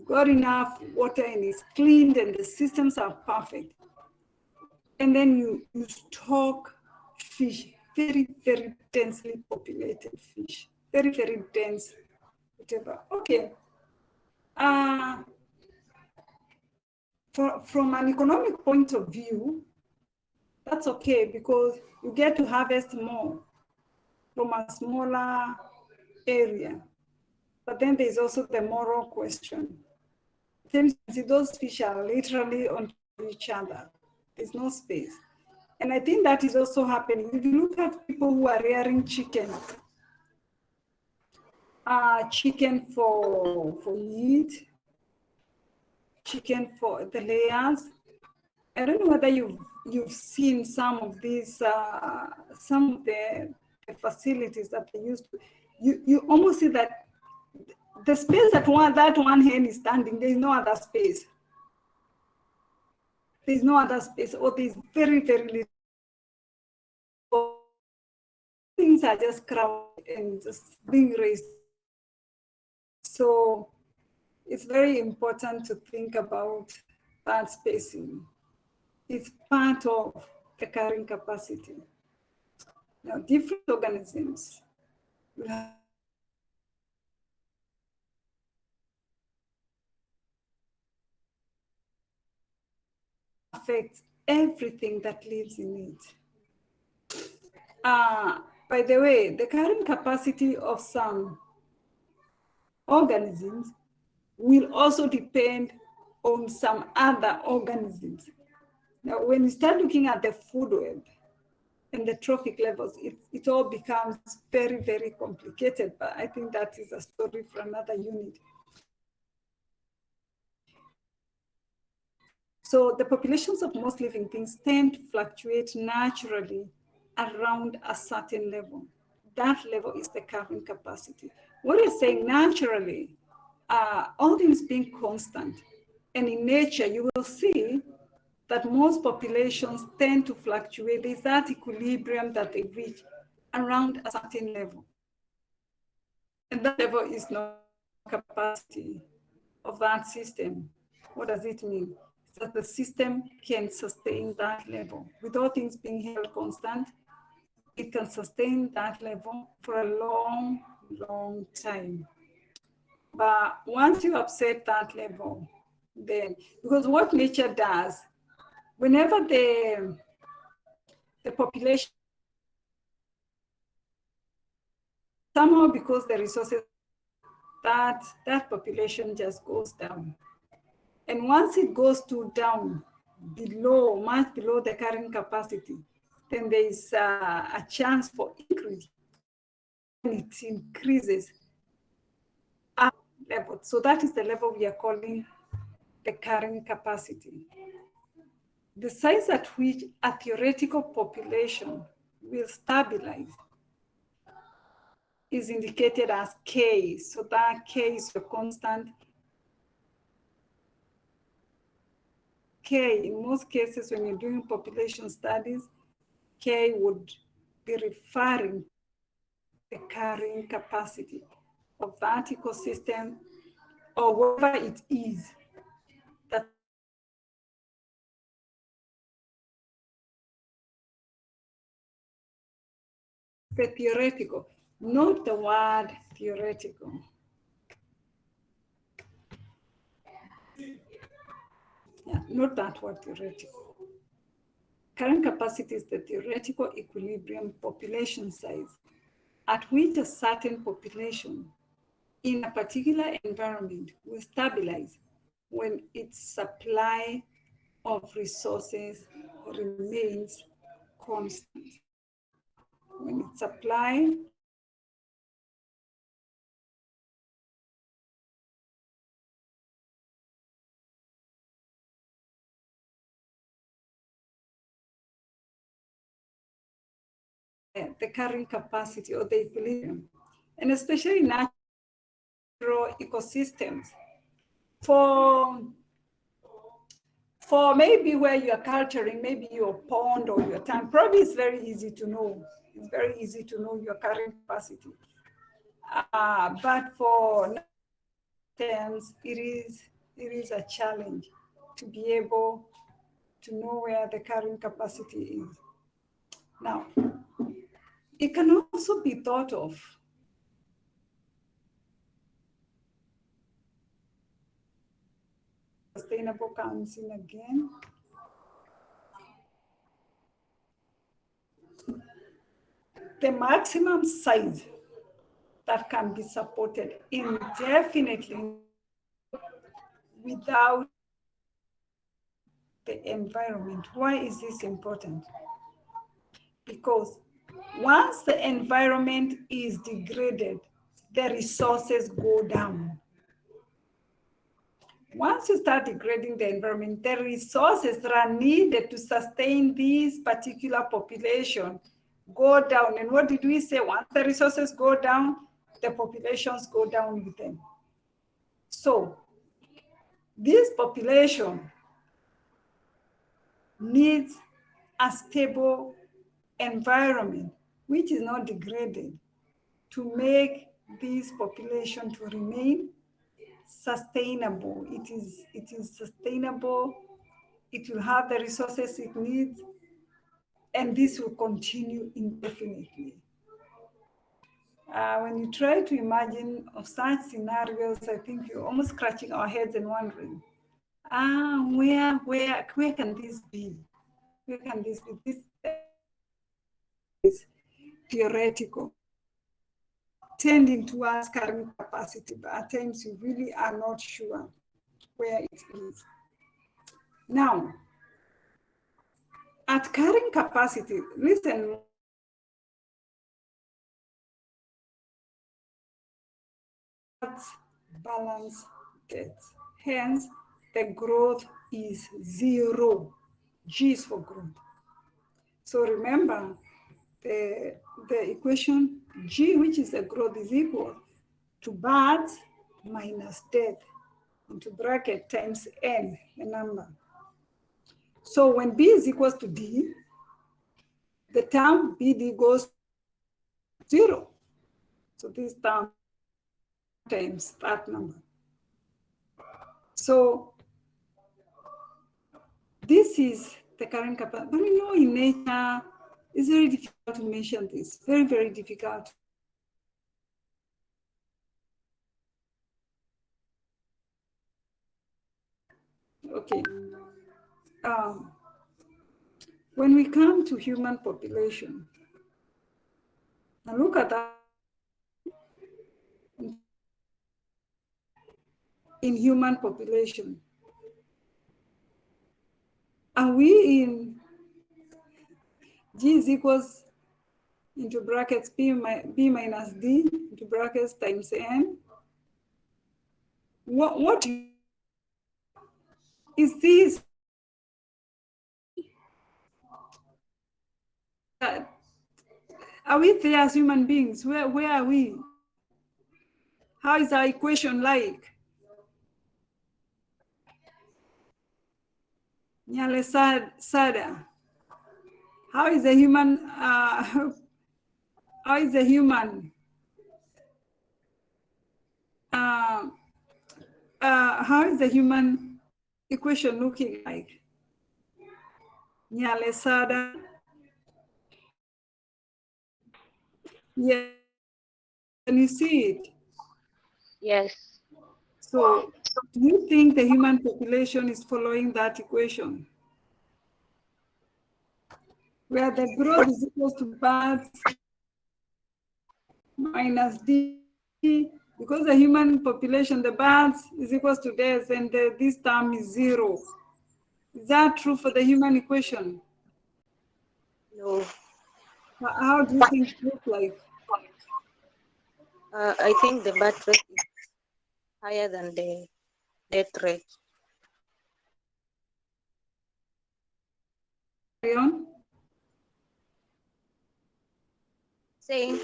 got enough water and it's cleaned and the systems are perfect. And then you stock fish, very, very densely populated fish, very, very dense, whatever. Okay. From an economic point of view, that's okay because you get to harvest more from a smaller area. But then there's also the moral question. Those fish are literally on each other. There's no space. And I think that is also happening. If you look at people who are rearing chicken for meat, chicken for the layers. I don't know whether you've seen some of these, some of the facilities that they used to. You almost see that the space that one hen is standing, there is no other space. There's no other space, or there's very, very little. Things are just crowded and just being raised. So it's very important to think about that spacing. It's part of the carrying capacity. Now, different organisms will have affect everything that lives in it. By the way, the carrying capacity of some organisms will also depend on some other organisms. Now, when you start looking at the food web and the trophic levels, it all becomes very, very complicated, but I think that is a story for another unit. So the populations of most living things tend to fluctuate naturally around a certain level. That level is the carrying capacity. What is saying naturally, all things being constant, and in nature, you will see that most populations tend to fluctuate. There's that equilibrium that they reach around a certain level. And that level is not capacity of that system. What does it mean? It's that the system can sustain that level. With all things being held constant, it can sustain that level for a long, long time. But once you upset that level, then, because what nature does, whenever the population, somehow because the resources, that population just goes down. And once it goes down below, much below the carrying capacity, then there is a chance for increase. When it increases up level. So that is the level we are calling the carrying capacity. The size at which a theoretical population will stabilize is indicated as K. So that K is a constant. K, in most cases, when you're doing population studies, K would be referring to the carrying capacity of that ecosystem or whatever it is that the theoretical, not the word theoretical. Yeah, not that word theoretical. Carrying capacity is the theoretical equilibrium population size at which a certain population in a particular environment will stabilize when its supply of resources remains constant. When its supply the carrying capacity or the equilibrium, and especially natural ecosystems. For maybe where you're culturing, maybe your pond or your tank, probably it's very easy to know. It's very easy to know your carrying capacity. But for terms, it is it is a challenge to be able to know where the carrying capacity is. Now, it can also be thought of sustainable comes in again. The maximum size that can be supported indefinitely without the environment. Why is this important? Because once the environment is degraded, the resources go down. Once you start degrading the environment, the resources that are needed to sustain this particular population go down. And what did we say? Once the resources go down, the populations go down with them. So this population needs a stable environment which is not degraded to make this population to remain sustainable. It is sustainable, it will have the resources it needs, and this will continue indefinitely. When you try to imagine of such scenarios, I think you're almost scratching our heads and wondering, where can this be? Where can this be? This is theoretical, tending towards carrying capacity, but at times you really are not sure where it is. Now, at carrying capacity, listen, balance debt. Hence, the growth is zero. G is for growth. So remember, the equation G, which is the growth, is equal to births minus death into bracket times N, the number. So when B is equals to D, the term BD goes to 0. So this term times that number. So this is the current capacity. But we know in nature, it's very difficult to measure this. Very, very difficult. Okay. When we come to human population, now look at that. In human population, are we in G is equals into brackets B minus D into brackets times N? What is this? Are we there as human beings? Where are we? How is our equation like? Nyale Sada. How is the human? How is the human? How is the human equation looking like? Nyale Sada. Yeah, can you see it? Yes. So, do you think the human population is following that equation? Where the growth is equal to births minus D, because the human population, the births is equal to deaths, and this term is 0. Is that true for the human equation? No. How do you think it looks like? I think the birth rate is higher than the death rate. Carry on. Saying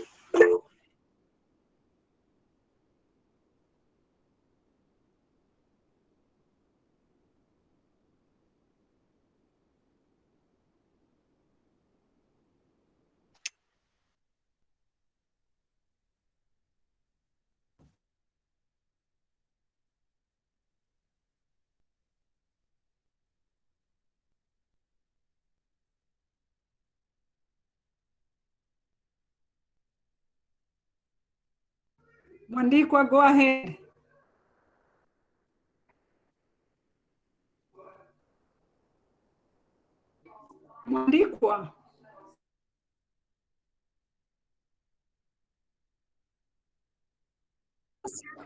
Mwandikwa, go ahead. Mwandikwa.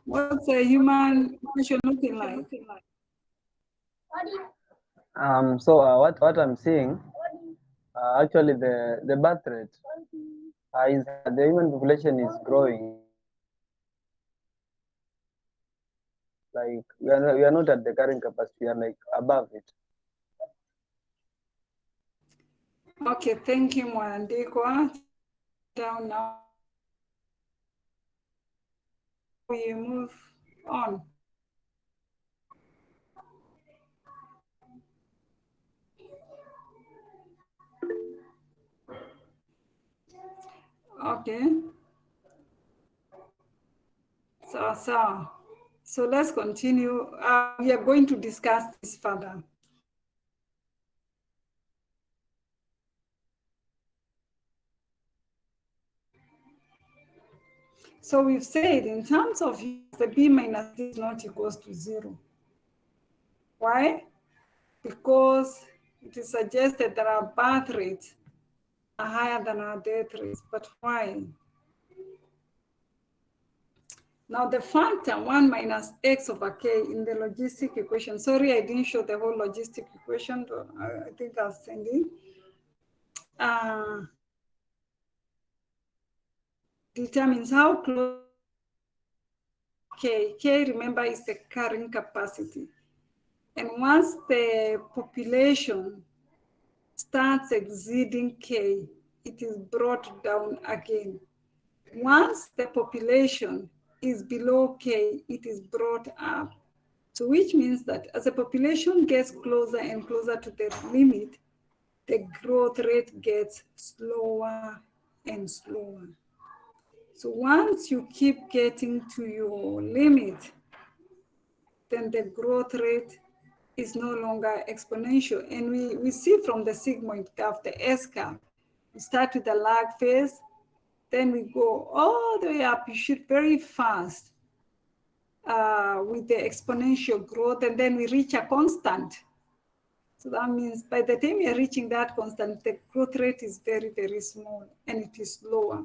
What's a human equation looking like? What I'm seeing, actually the birth rate is the human population is growing. Like we are not at the current capacity, we are like above it. Okay, thank you, Mwandikwa. Down now. We move on. Okay. So let's continue. We are going to discuss this further. So we've said in terms of the B minus D is not equals to 0. Why? Because it is suggested that our birth rates are higher than our death rates. But why? Now the factor 1 minus x over k in the logistic equation, sorry, I didn't show the whole logistic equation, I think I'll send it. Determines how close K, remember, is the carrying capacity. And once the population starts exceeding K, it is brought down again. Once the population is below K, it is brought up. So which means that as the population gets closer and closer to the limit, the growth rate gets slower and slower. So once you keep getting to your limit, then the growth rate is no longer exponential. And we see from the sigmoid curve, the S curve, we start with the lag phase, then we go all the way up, you shoot very fast with the exponential growth, and then we reach a constant. So that means by the time you're reaching that constant, the growth rate is very, very small and it is lower.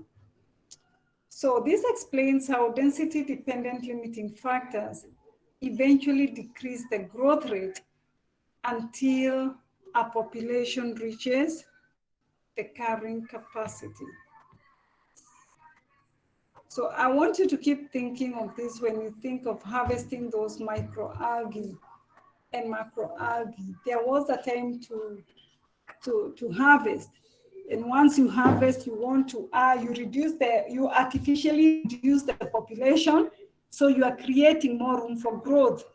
So this explains how density-dependent limiting factors eventually decrease the growth rate until a population reaches the carrying capacity. So I want you to keep thinking of this when you think of harvesting those microalgae and macroalgae. There was a time to harvest. And once you harvest, you want to, you artificially reduce the population, so you are creating more room for growth.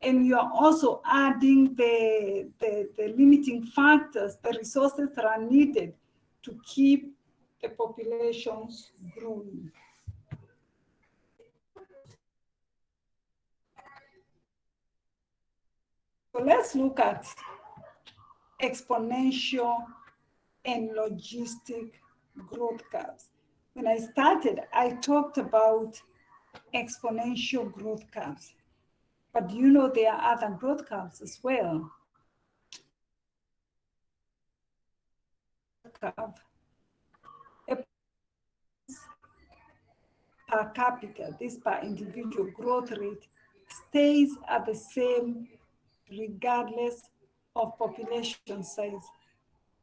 And you are also adding the limiting factors, the resources that are needed to keep the populations growing. So let's look at exponential and logistic growth curves. When I started, I talked about exponential growth curves. But you know there are other growth curves as well. Curve. Per capita, this per individual growth rate, stays at the same regardless of population size,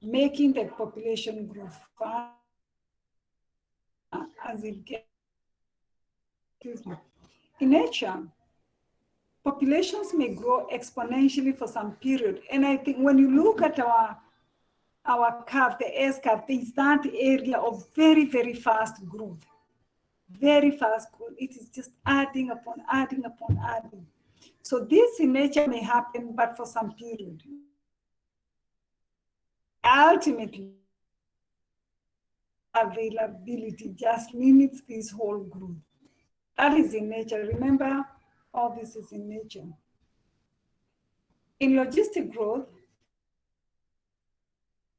making the population grow faster as it gets. In nature, populations may grow exponentially for some period. And I think when you look at our curve, the S curve, there's that area of very, very fast growth. Very fast growth. It is just adding upon adding upon adding. So this in nature may happen, but for some period. Ultimately, availability just limits this whole growth. That is in nature. Remember, all this is in nature. In logistic growth,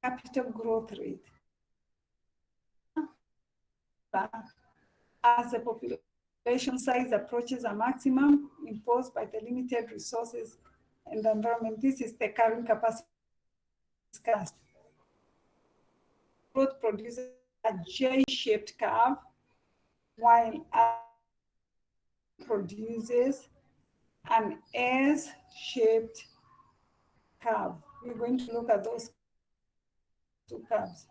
capital growth rate as a population population size approaches a maximum imposed by the limited resources and the environment. This is the carrying capacity discussed. Growth produces a J-shaped curve, while produces an S-shaped curve. We're going to look at those two curves.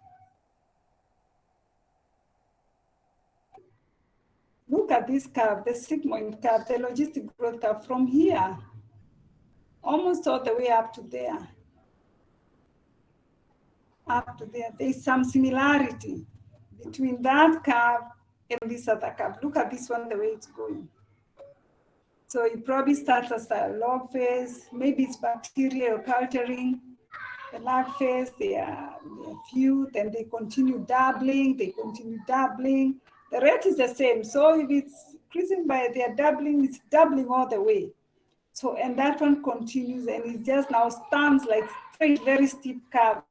Look at this curve, the sigmoid curve, the logistic growth curve from here, almost all the way up to there. Up to there, there's some similarity between that curve and this other curve. Look at this one, the way it's going. So it probably starts as a log phase, maybe it's bacterial culturing. The lag phase, they are few, then they continue doubling, The rate is the same. So if it's increasing by, they are doubling, it's doubling all the way. So, and that one continues and it just now stands like straight, very steep curve.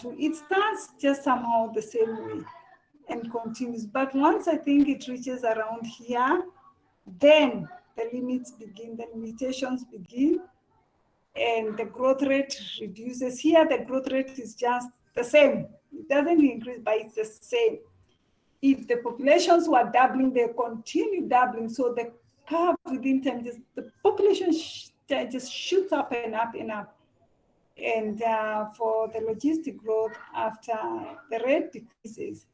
It starts just somehow the same way and continues. But once I think it reaches around here, then the limits begin, the limitations begin, and the growth rate reduces. Here, the growth rate is just the same. It doesn't increase, but it's the same. If the populations were doubling, they continue doubling. So the curve within time, the population just shoots up and up and up. And for the logistic growth, after the rate decreases,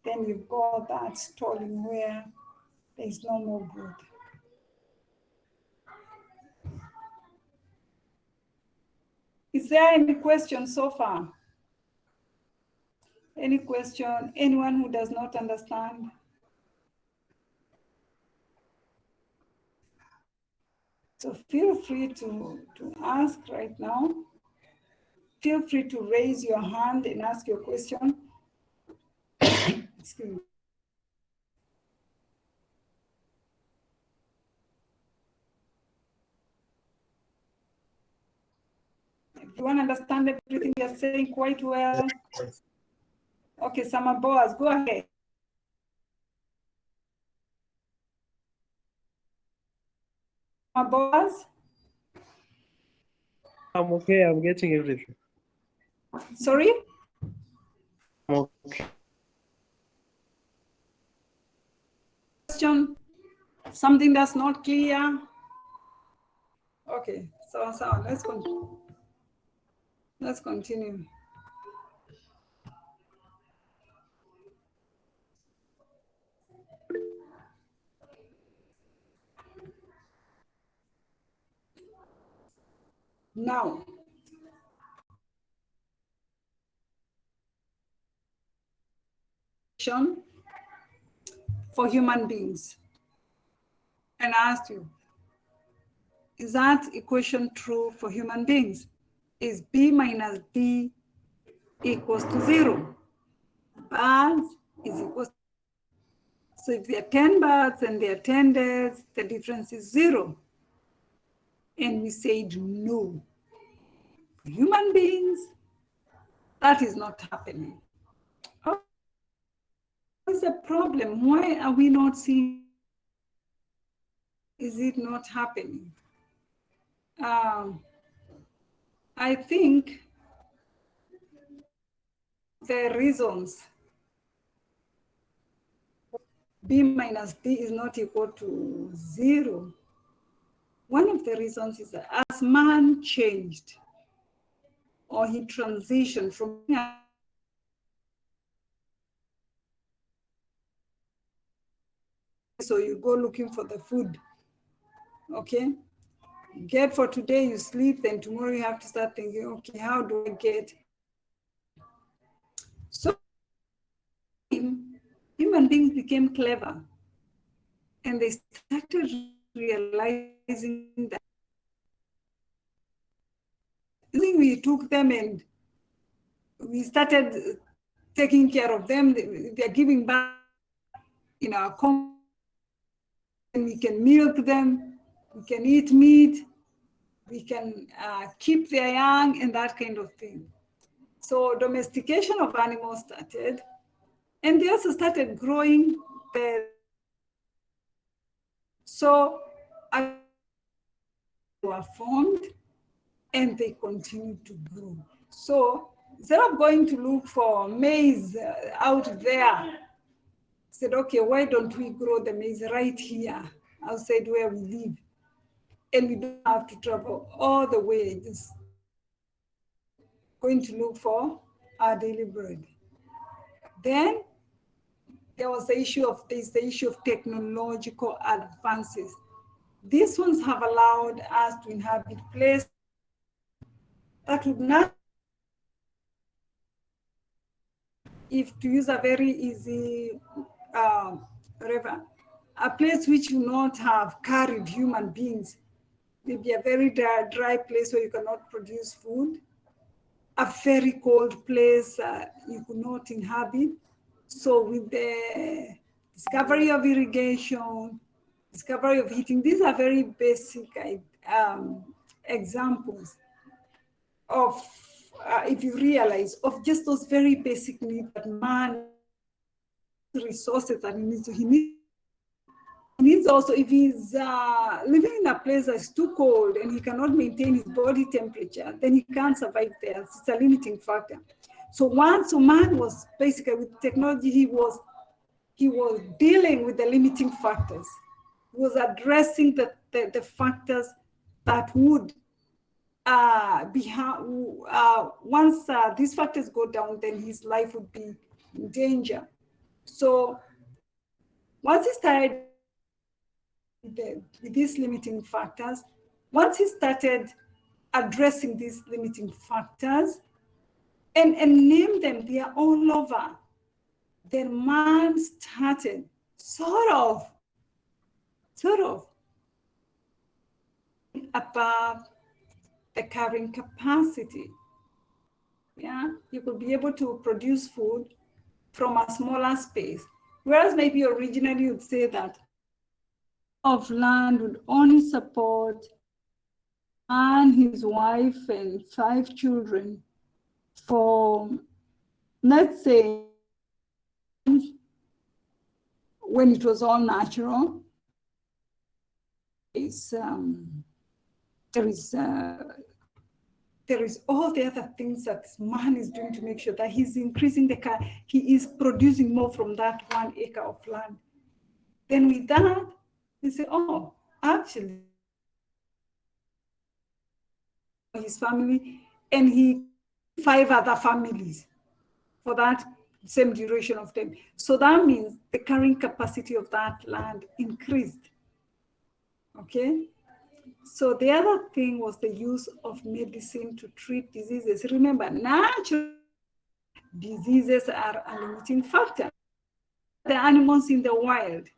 then you've got that stalling where there is no more growth. Is there any question so far? Any question? Anyone who does not understand? So feel free to ask right now. Feel free to raise your hand and ask your question. Excuse me. Everyone understand everything you're saying quite well? Okay, Sama Boaz, go ahead. Sama Boaz? I'm okay, I'm getting everything. Sorry? I'm okay. Question? Something that's not clear? Okay, so let's continue. Let's continue. Now, for human beings. And I asked you, is that equation true for human beings? Is B minus D equals to 0? Birds is equal to, so if there are 10 birds and there are 10 deaths, the difference is 0. And we said no. For human beings, that is not happening. What is the problem? Why are we not seeing? Is it not happening? I think the reasons B minus D is not equal to 0. One of the reasons is that as man changed, or he transitioned from, so you go looking for the food, okay? You get for today, you sleep, then tomorrow you have to start thinking, okay, how do I get? So human beings became clever, and they started realizing that we took them and we started taking care of them. They're giving back in our community. We can milk them, we can eat meat, we can keep their young and that kind of thing. So domestication of animals started, and they also started growing So were formed and they continue to grow. So instead of going to look for maize out there, said, okay, why don't we grow the maize right here outside where we live? And we don't have to travel all the way, just going to look for our daily bread. Then there was the issue of technological advances. These ones have allowed us to inhabit places that would not, if to use a very easy whatever, a place which will not have carried human beings, maybe a very dry place where you cannot produce food, a very cold place you could not inhabit. So with the discovery of irrigation, discovery of heating, these are very basic examples of, if you realize, of just those very basic needs that man, resources that he needs also, if he's living in a place that's too cold and he cannot maintain his body temperature, then he can't survive there. It's a limiting factor. So man was basically, with technology, he was dealing with the limiting factors. He was addressing the factors that would once these factors go down, then his life would be in danger. So once he started with these limiting factors, once he started addressing these limiting factors and name them, they are all over, then man started sort of above the carrying capacity. Yeah, you could be able to produce food from a smaller space, whereas maybe originally you'd say that of land would only support and his wife and 5 children for, let's say, when it was all natural. There is all the other things that man is doing to make sure that he's increasing he is producing more from that 1 acre of land. Then with that, you say, oh, actually, his family, and he 5 other families for that same duration of time. So that means the carrying capacity of that land increased. Okay? So the other thing was the use of medicine to treat diseases. Remember, natural diseases are a limiting factor. The animals in the wild,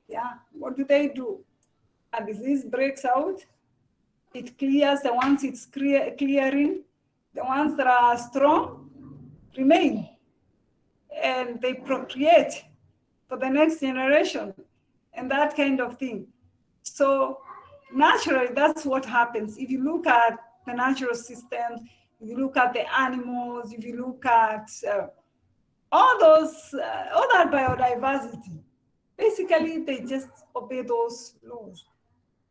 yeah, what do? A disease breaks out, it clears the ones it's clearing, the ones that are strong remain, and they procreate for the next generation, and that kind of thing. So naturally, that's what happens. If you look at the natural systems, if you look at the animals, if you look at all that biodiversity, basically they just obey those laws.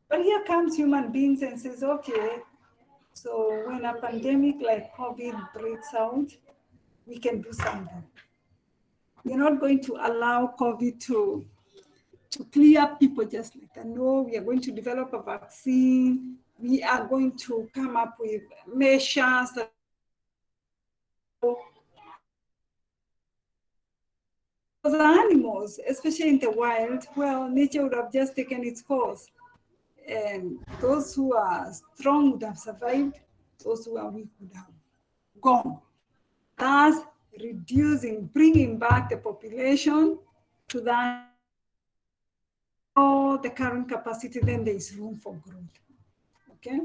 But here comes human beings and says, okay, so when a pandemic like COVID breaks out, we can do something. We're not going to allow COVID to clear people just like that. No, we are going to develop a vaccine. We are going to come up with measures that for the animals, especially in the wild, well, nature would have just taken its course. And those who are strong would have survived, those who are weak would have gone. Thus, bringing back the population to that, the current capacity, then there is room for growth. Okay?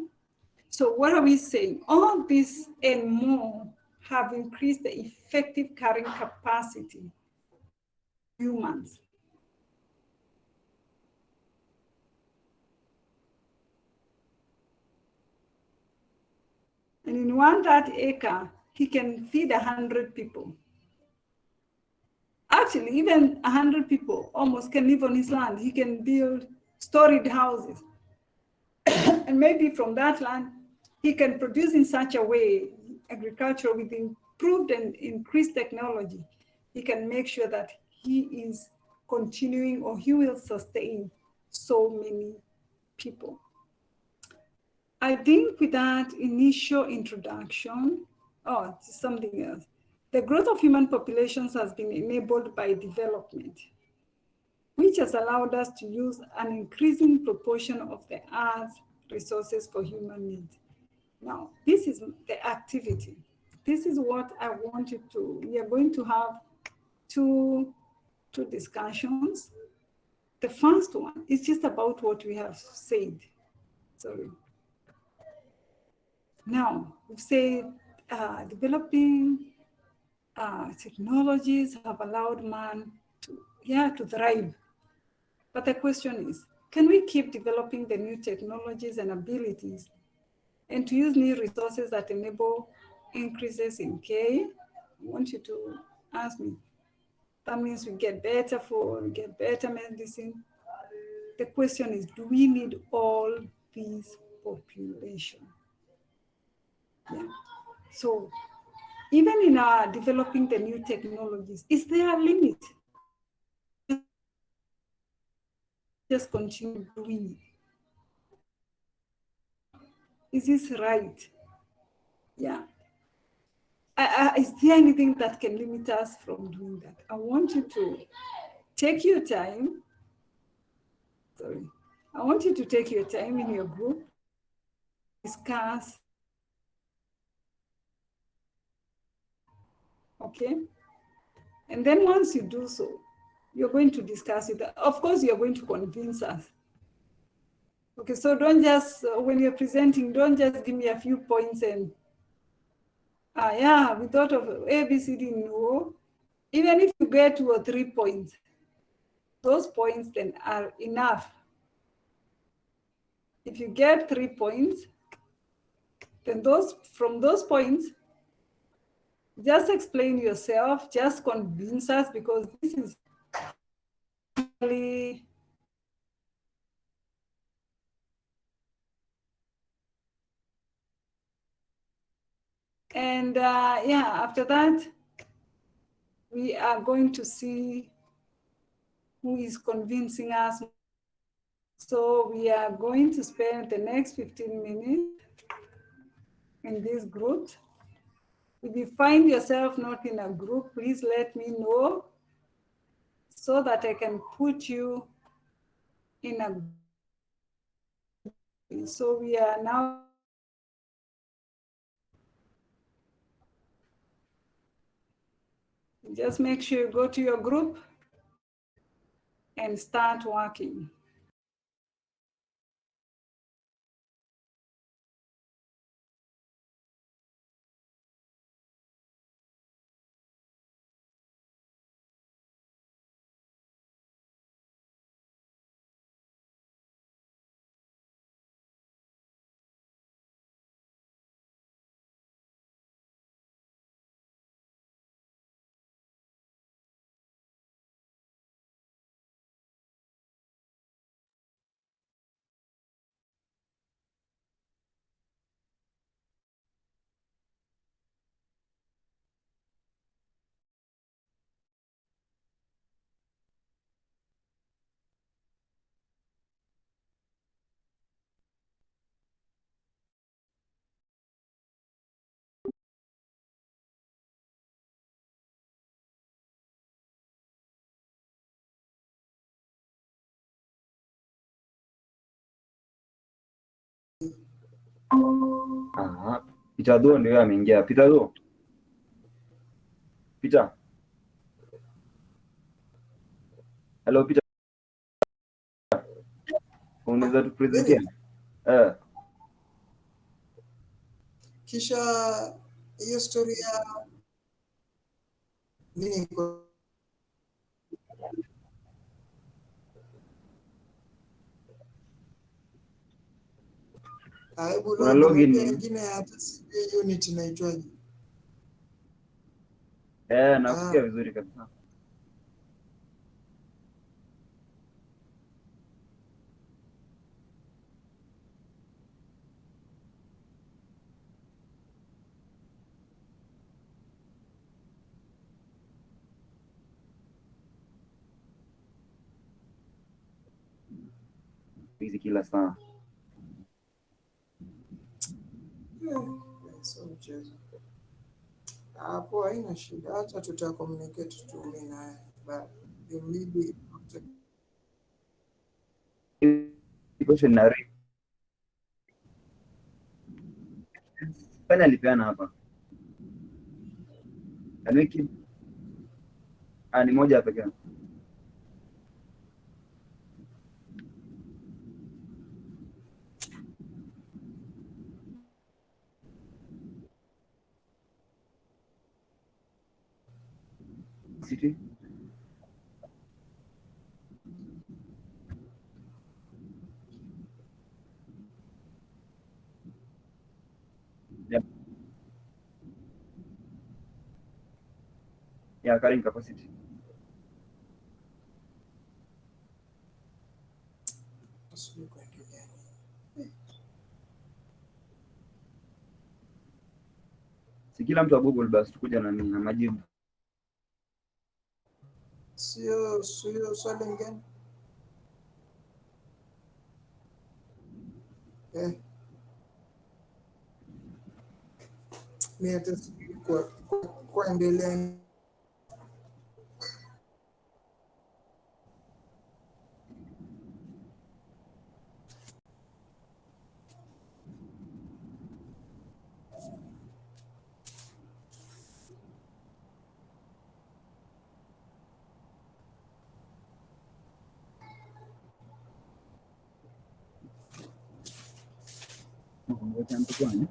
So what are we saying? All this and more have increased the effective carrying capacity of humans. And in 1 acre, he can feed 100 people. Actually, even 100 people almost can live on his land. He can build storied houses. And maybe from that land, he can produce in such a way, agriculture with improved and increased technology, he can make sure that he is continuing, or he will sustain so many people. I think with that initial introduction, something else. The growth of human populations has been enabled by development, which has allowed us to use an increasing proportion of the Earth's resources for human needs. Now, this is the activity. This is what I wanted to, we are going to have two discussions. The first one is just about what we have said. Sorry. Now, we've said developing technologies have allowed man to thrive. But the question is, can we keep developing the new technologies and abilities and to use new resources that enable increases in care? I want you to ask me. That means we get better food, we get better medicine. The question is, do we need all these population? Yeah. So even in our developing the new technologies, is there a limit? Just continue doing it. Is this right? Yeah. Is there anything that can limit us from doing that? I want you to take your time. Sorry. I want you to take your time in your group, discuss. Okay? And then once you do so, you're going to discuss it. Of course, you're going to convince us. Okay, so don't just, when you're presenting, don't just give me a few points and, yeah, we thought of A, B, C, D, no. Even if you get 2 or 3 points, those points then are enough. If you get 3 points, then from those points, just explain yourself, just convince us, because this is really and yeah, after that, we are going to see who is convincing us. So we are going to spend the next 15 minutes in this group. If you find yourself not in a group, please let me know so that I can put you in a group. So we are now just make sure you go to your group and start working. Peter Do ndio ameingia. Peter Do. Peter. Hello Peter. Unaweza tupresentia? Kisha hiyo story ya nini Una login nyingine hata unit inaitwaje? nakusikia vizuri kabisa. hizi kila saa. Sio mchezo. Hapo haina shida, acha tuta communicate tu mimi naye. But maybe Question na read. Fanya alipeana hapa. Anweki ni moja pekee yake. City. Yeah. Yeah, carrying capacity. sijui kuendelea. Si kila mtu wa Google basi tukuja na majibu. Sio swali ngeni. Mimi hata sijui kuendelea. Ngoja mtu kwani.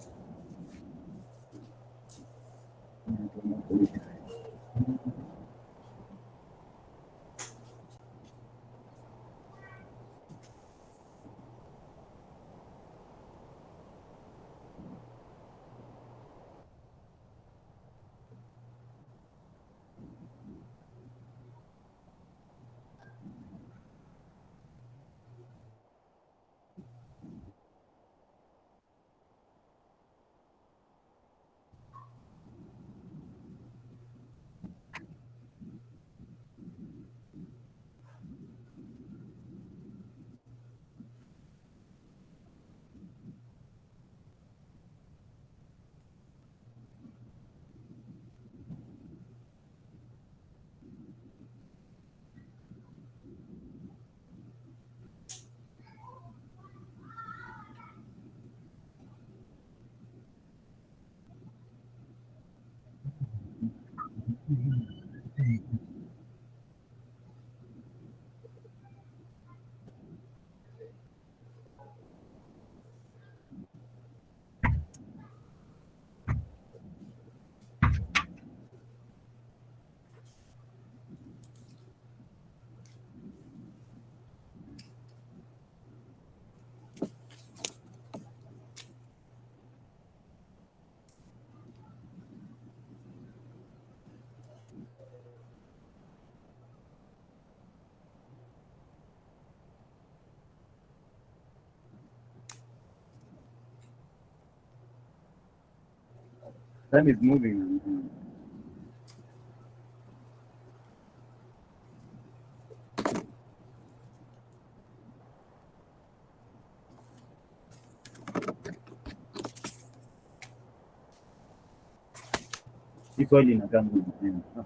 Time is moving. Hii swali inakaa ngumu sana.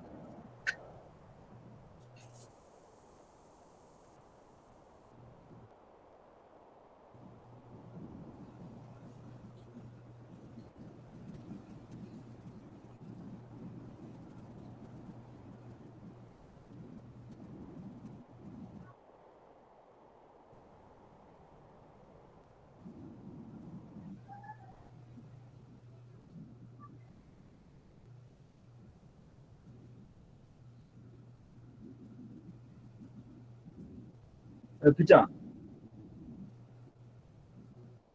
Peter,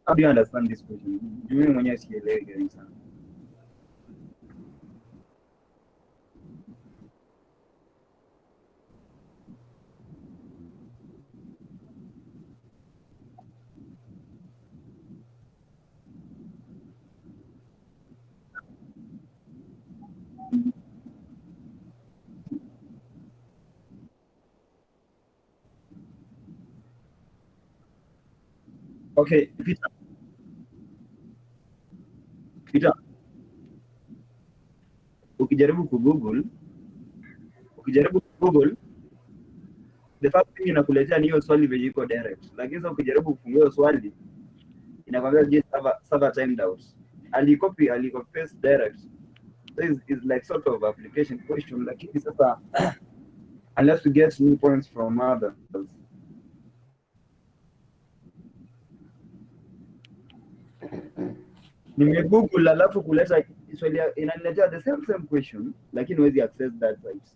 how do you understand this question? Mimi mwenyewe sielewi kabisa. Okay, Peter, ukijaribu Google, the first thing inakuletea ni hiyo swali venye iko direct. Lakini sasa ukijaribu kufungua hiyo swali inakwambia just server timed out. Alicopy paste direct. So is like sort of application question, lakini sasa unless we get new points from others. Nimegoogle alafu kuleta swali inaniletea the same question, lakini huwezi access that site.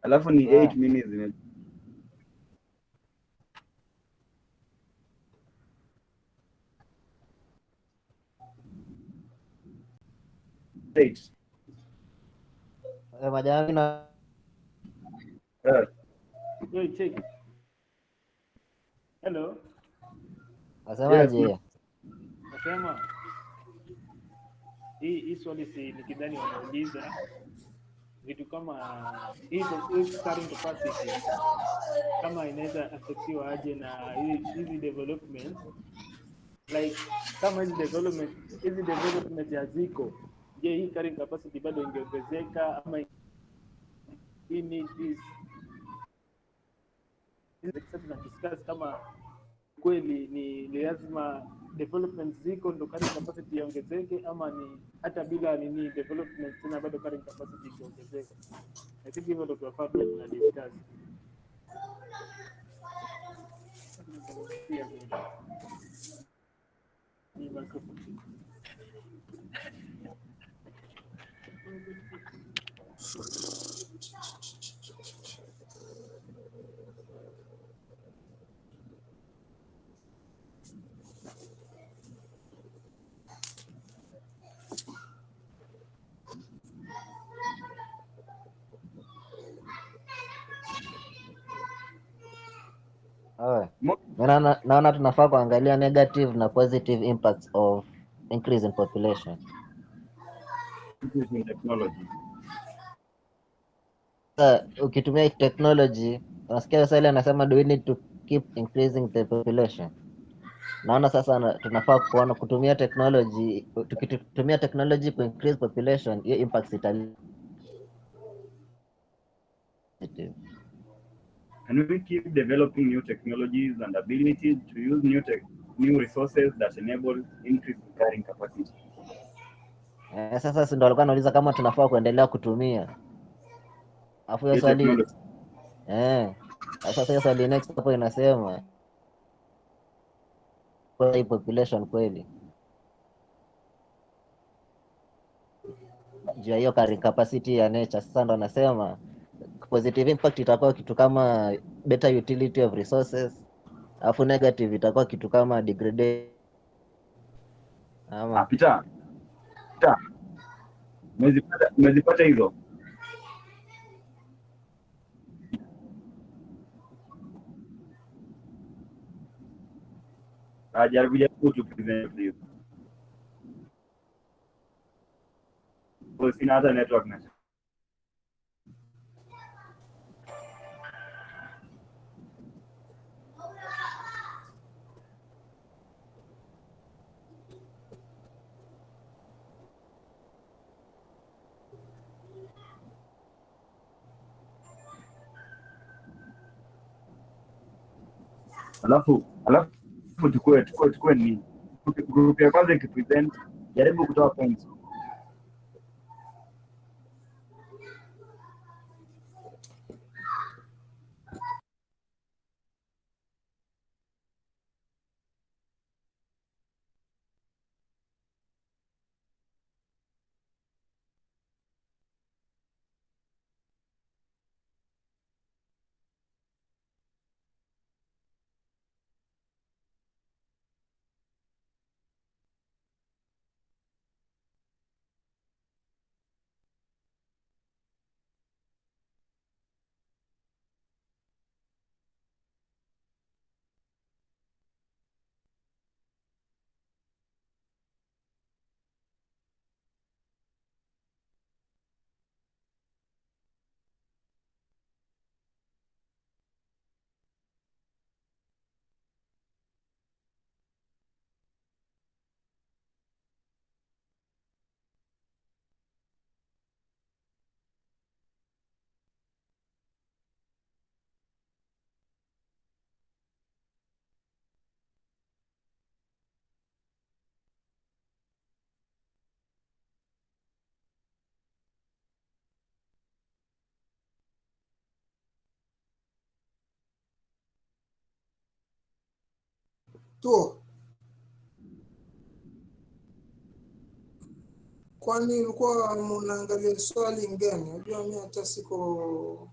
Alafu ni 8 minutes Majani na Yo, check. Hello. wasemaje? Nasema hii swali si nikidhani wanauliza vitu kama hii current capacity kama inaweza affectiwa aje na hizi development, like kama hizi development ya ziko, je, hii current capacity bado ingeongezeka ama hii ni na discuss kama kweli ni lazima development ziko ndo current capacity iongezeke ama ni hata bila nini development tena bado current capacity iongezeke. I think hivyo ndo tunafaa tuna discuss. Naona tunafaa kuangalia negative na positive impacts of increase in population. technology. Ukitumia technology, unasikia sasa ile anasema do we need to keep increasing the population. Naona sasa tunafaa kuona kutumia technology, tukitumia technology ku increase population, hiyo impacts italia. Can we keep developing new technologies and abilities to use new resources that enable increased carrying capacity? Sasa si ndo alikuwa anauliza kama tunafaa kuendelea kutumia. Afu hiyo swali sasa hiyo swali next hapo inasema kwa hii population kweli. Juu ya hiyo carrying capacity ya nature, sasa ndo anasema positive impact itakuwa kitu kama better utility of resources, alafu negative itakuwa kitu kama degradation. Peter. Umezipata hizo? Jaribu tu present hiyo. Kwa sina hata network na. Alafu tukue ni group ya kwanza ikipresent, jaribu kutoa points. tuo. Kwani ulikuwa mnaangalia swali ngani? Unajua mimi hata siko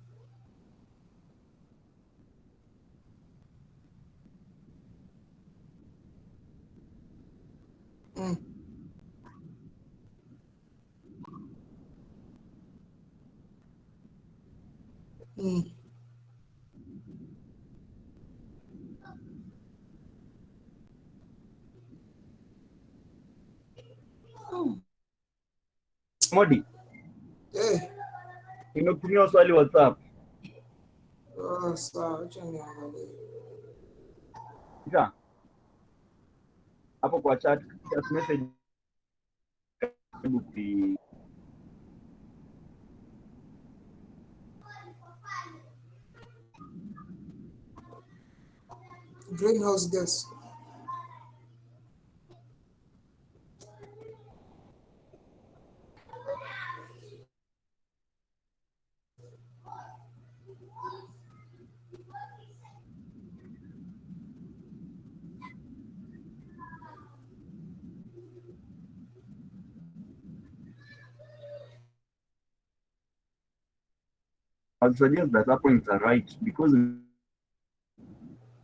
mm. Mm. Modi, Eh, nimekutumia swali WhatsApp. sawa, acha niangalie. Ika hapo kwa chat, just message Greenhouse gas. I would suggest that our points are right because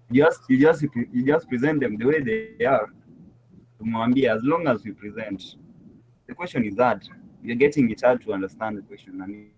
you just present them the way they are. Tumwambie, as long as we present, the question is hard. You're getting it hard to understand the question. I mean,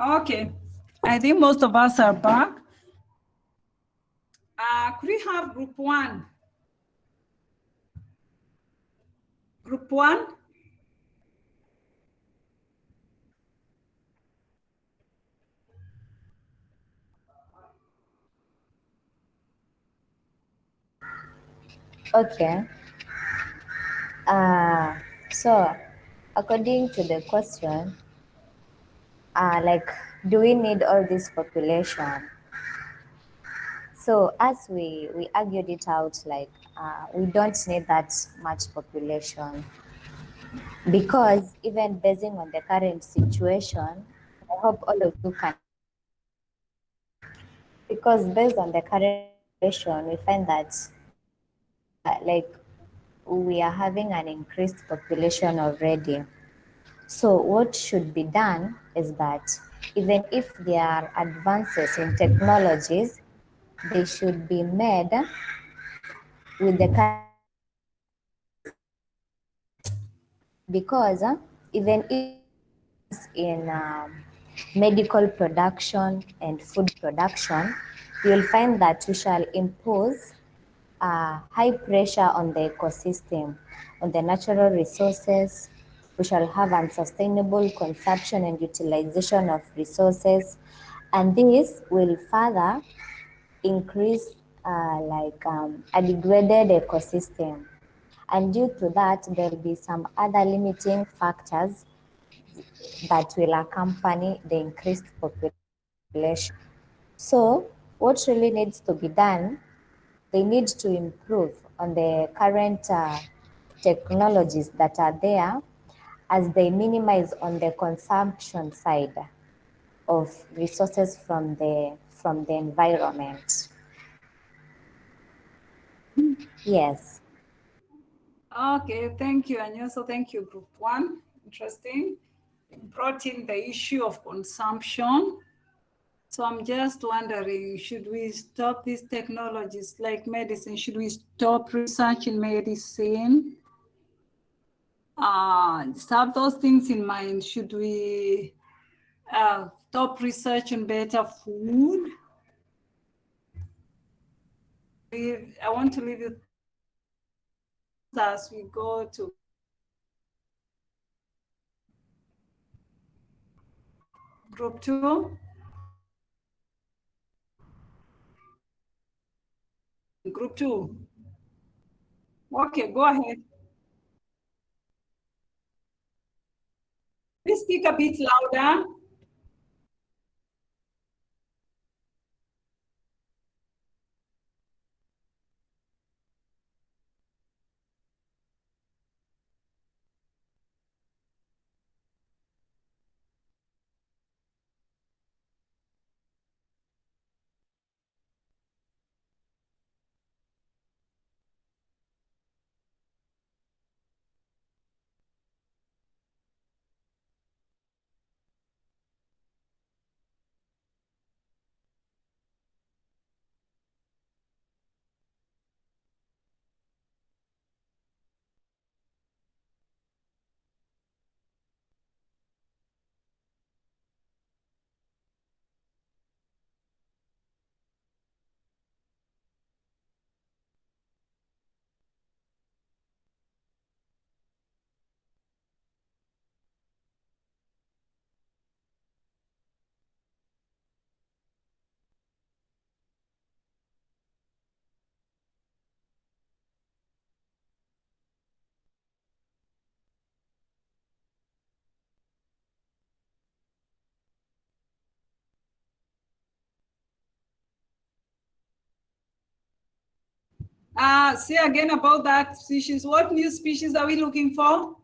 Okay, I think most of us are back. Could we have group one? Group one? Okay. So according to the question, like, do we need all this population? So as we argued it out, like, we don't need that much population because even basing on the current situation, I hope all of you can, because based on the current situation, we find that like we are having an increased population already. So what should be done is that even if there are advances in technologies, they should be made with the because even in medical production and food production, you'll find that we shall impose high pressure on the ecosystem, on the natural resources. We shall have unsustainable consumption and utilization of resources, and this will further increase a degraded ecosystem. And due to that, there will be some other limiting factors that will accompany the increased population. So, what really needs to be done, they need to improve on the current technologies that are there as they minimize on the consumption side of resources from the environment. Yes. Okay, thank you, Anyoso. Thank you, Group 1. Interesting. Brought in the issue of consumption. So I'm just wondering, should we stop these technologies like medicine? Should we stop research in medicine? Just have those things in mind. Should we stop research on better food? I want to leave it as we go to Group 2. Group 2. Okay, go ahead. Please speak a bit louder. Say again about that species. What new species are we looking for?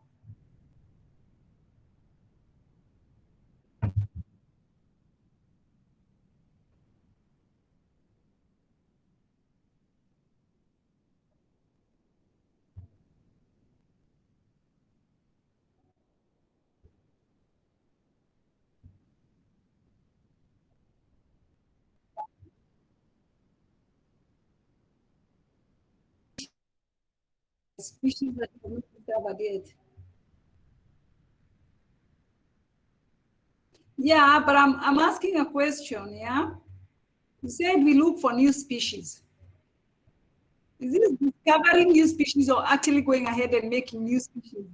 Species that have not discovered yet. Yeah, but I'm asking a question, yeah? You said we look for new species. Is this discovering new species or actually going ahead and making new species?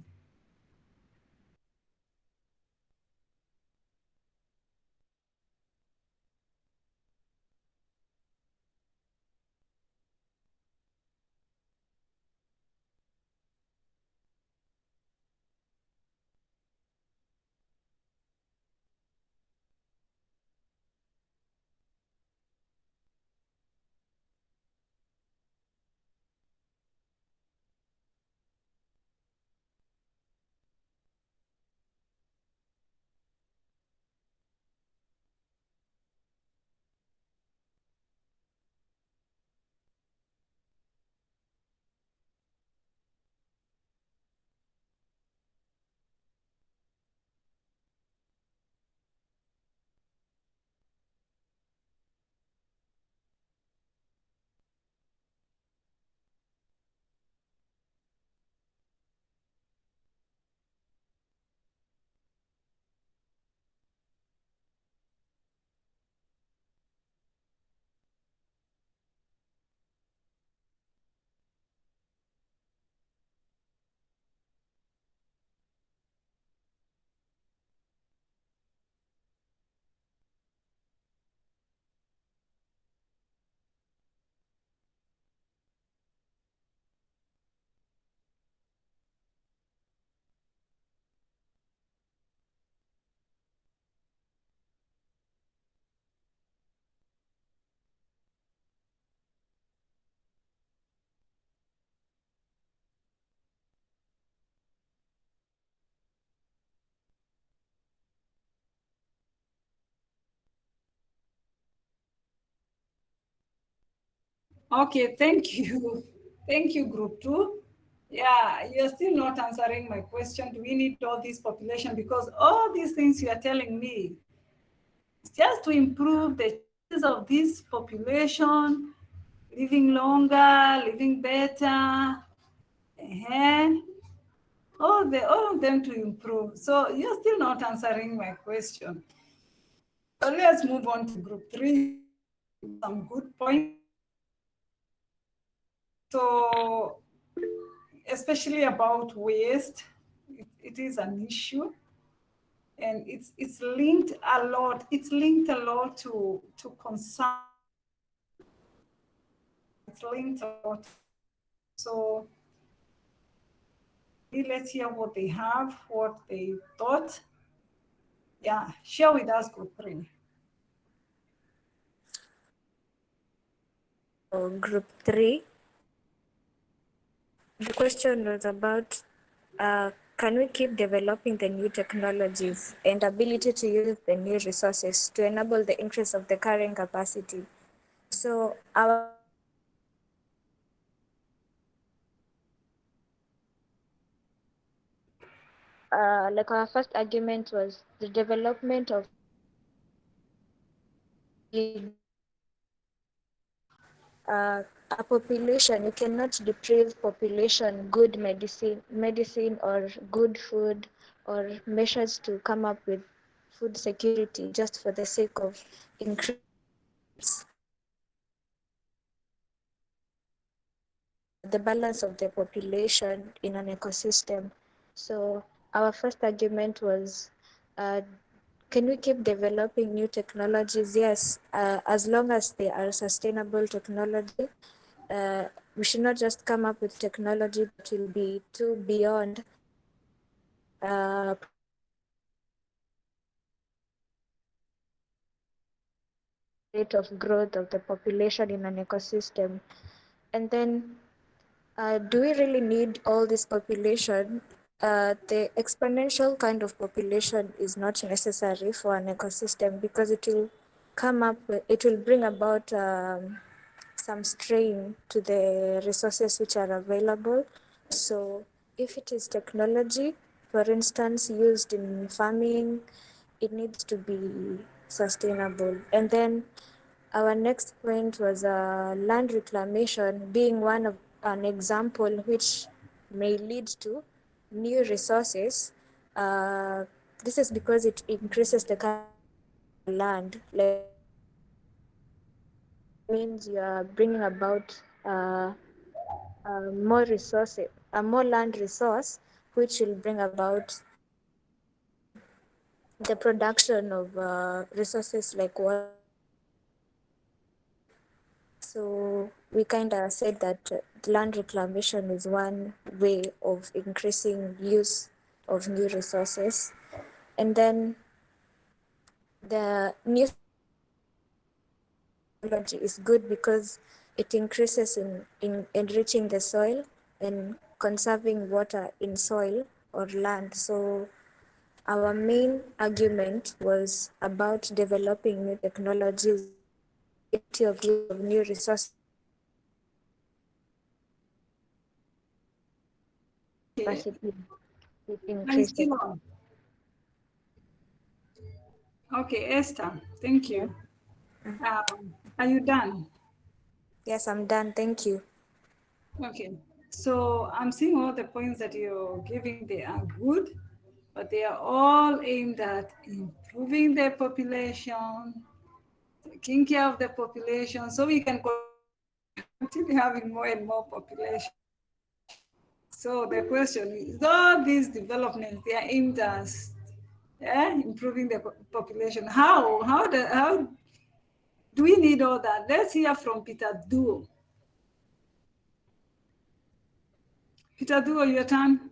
Okay, thank you. Thank you, group two. Yeah, you're still not answering my question. Do we need all this population? Because all these things you are telling me, just to improve the chances of this population, living longer, living better, all of them to improve. So you're still not answering my question. So let's move on to group three. Some good points. So especially about waste, it is an issue, and it's linked a lot. It's linked a lot to concern. It's linked a lot. So let's hear what they have, what they thought. Yeah, share with us, group three. Group 3, the question was about can we keep developing the new technologies and ability to use the new resources to enable the increase of the carrying capacity? So our like our first argument was the development of a population. You cannot deprive population good medicine or good food or measures to come up with food security just for the sake of increase the balance of the population in an ecosystem. So our first argument was, can we keep developing new technologies? Yes, as long as they are sustainable technology. We should not just come up with technology that will be too beyond rate of growth of the population in an ecosystem. And then, do we really need all this population? The exponential kind of population is not necessary for an ecosystem because it will it will bring about some strain to the resources which are available. So if it is technology, for instance, used in farming, it needs to be sustainable. And then our next point was land reclamation being one of an example which may lead to new resources. This is because it increases the land, like means you are bringing about more resources, a more land resource, which will bring about the production of resources like water. So we kind of said that land reclamation is one way of increasing use of new resources. And then the new technology is good because it increases in enriching the soil and conserving water in soil or land. So our main argument was about developing new technologies, of use of new resources. Capacity to increase the Okay, Esther, thank you. Are you done? Yes, I'm done. Thank you. Okay, so I'm seeing all the points that you're giving, they are good, but they are all aimed at improving the population, taking care of the population, so we can continue having more and more population. So the question is, all these developments, they are aimed at improving the population. How do we need all that? Let's hear from Peter Duo. Peter Duo, your turn.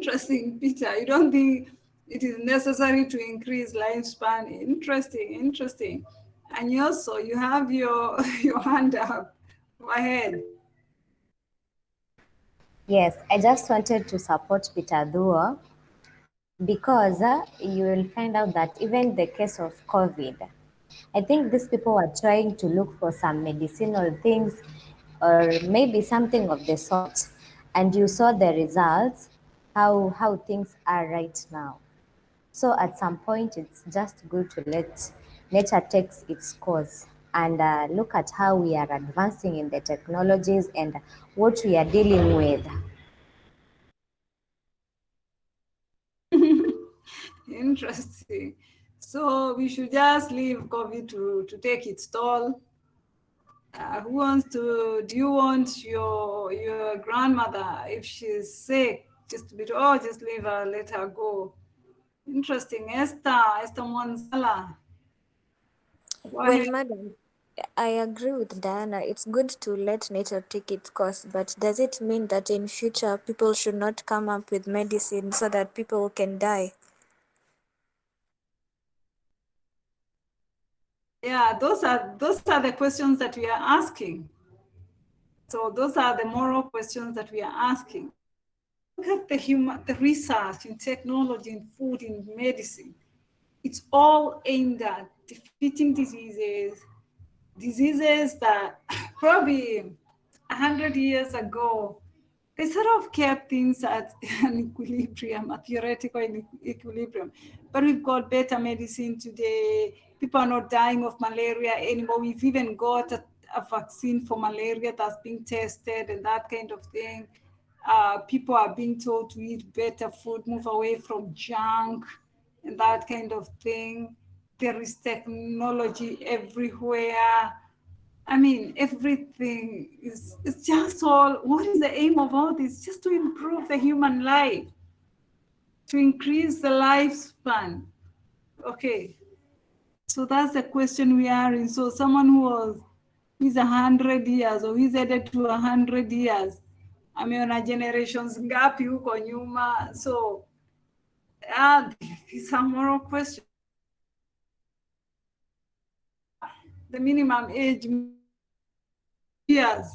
Interesting, Peter. You don't think it is necessary to increase lifespan? Interesting, interesting. And you also, you have your, your hand up. Go ahead. Yes, I just wanted to support Peter Duo because you will find out that even the case of COVID, I think these people were trying to look for some medicinal things or maybe something of the sort. And you saw the results, how things are right now. So at some point, it's just good to let nature takes its course and look at how we are advancing in the technologies and what we are dealing with. Interesting. So we should just leave COVID to take its toll. Who wants to? Do you want your grandmother, if she's sick, just to be? Oh, just leave her, let her go. Interesting, Esther Mwanzala. Go Well, ahead. madam, I agree with Diana. It's good to let nature take its course, but does it mean that in future people should not come up with medicine so that people can die? Yeah, those are the questions that we are asking. So those are the moral questions that we are asking. Look at the research in technology, in food, in medicine. It's all aimed at defeating diseases that probably 100 years ago, they sort of kept things at an equilibrium, a theoretical equilibrium. But we've got better medicine today. People are not dying of malaria anymore. We've even got a vaccine for malaria that's being tested and that kind of thing. People are being told to eat better food, move away from junk and that kind of thing. There is technology everywhere. I mean, everything is it's just all, what is the aim of all this? Just to improve the human life, to increase the lifespan. Okay, so that's the question we are in. So someone who's 100 years or who's headed to 100 years, ameona generations ngapi huko nyuma. So these are moral questions. The minimum age years,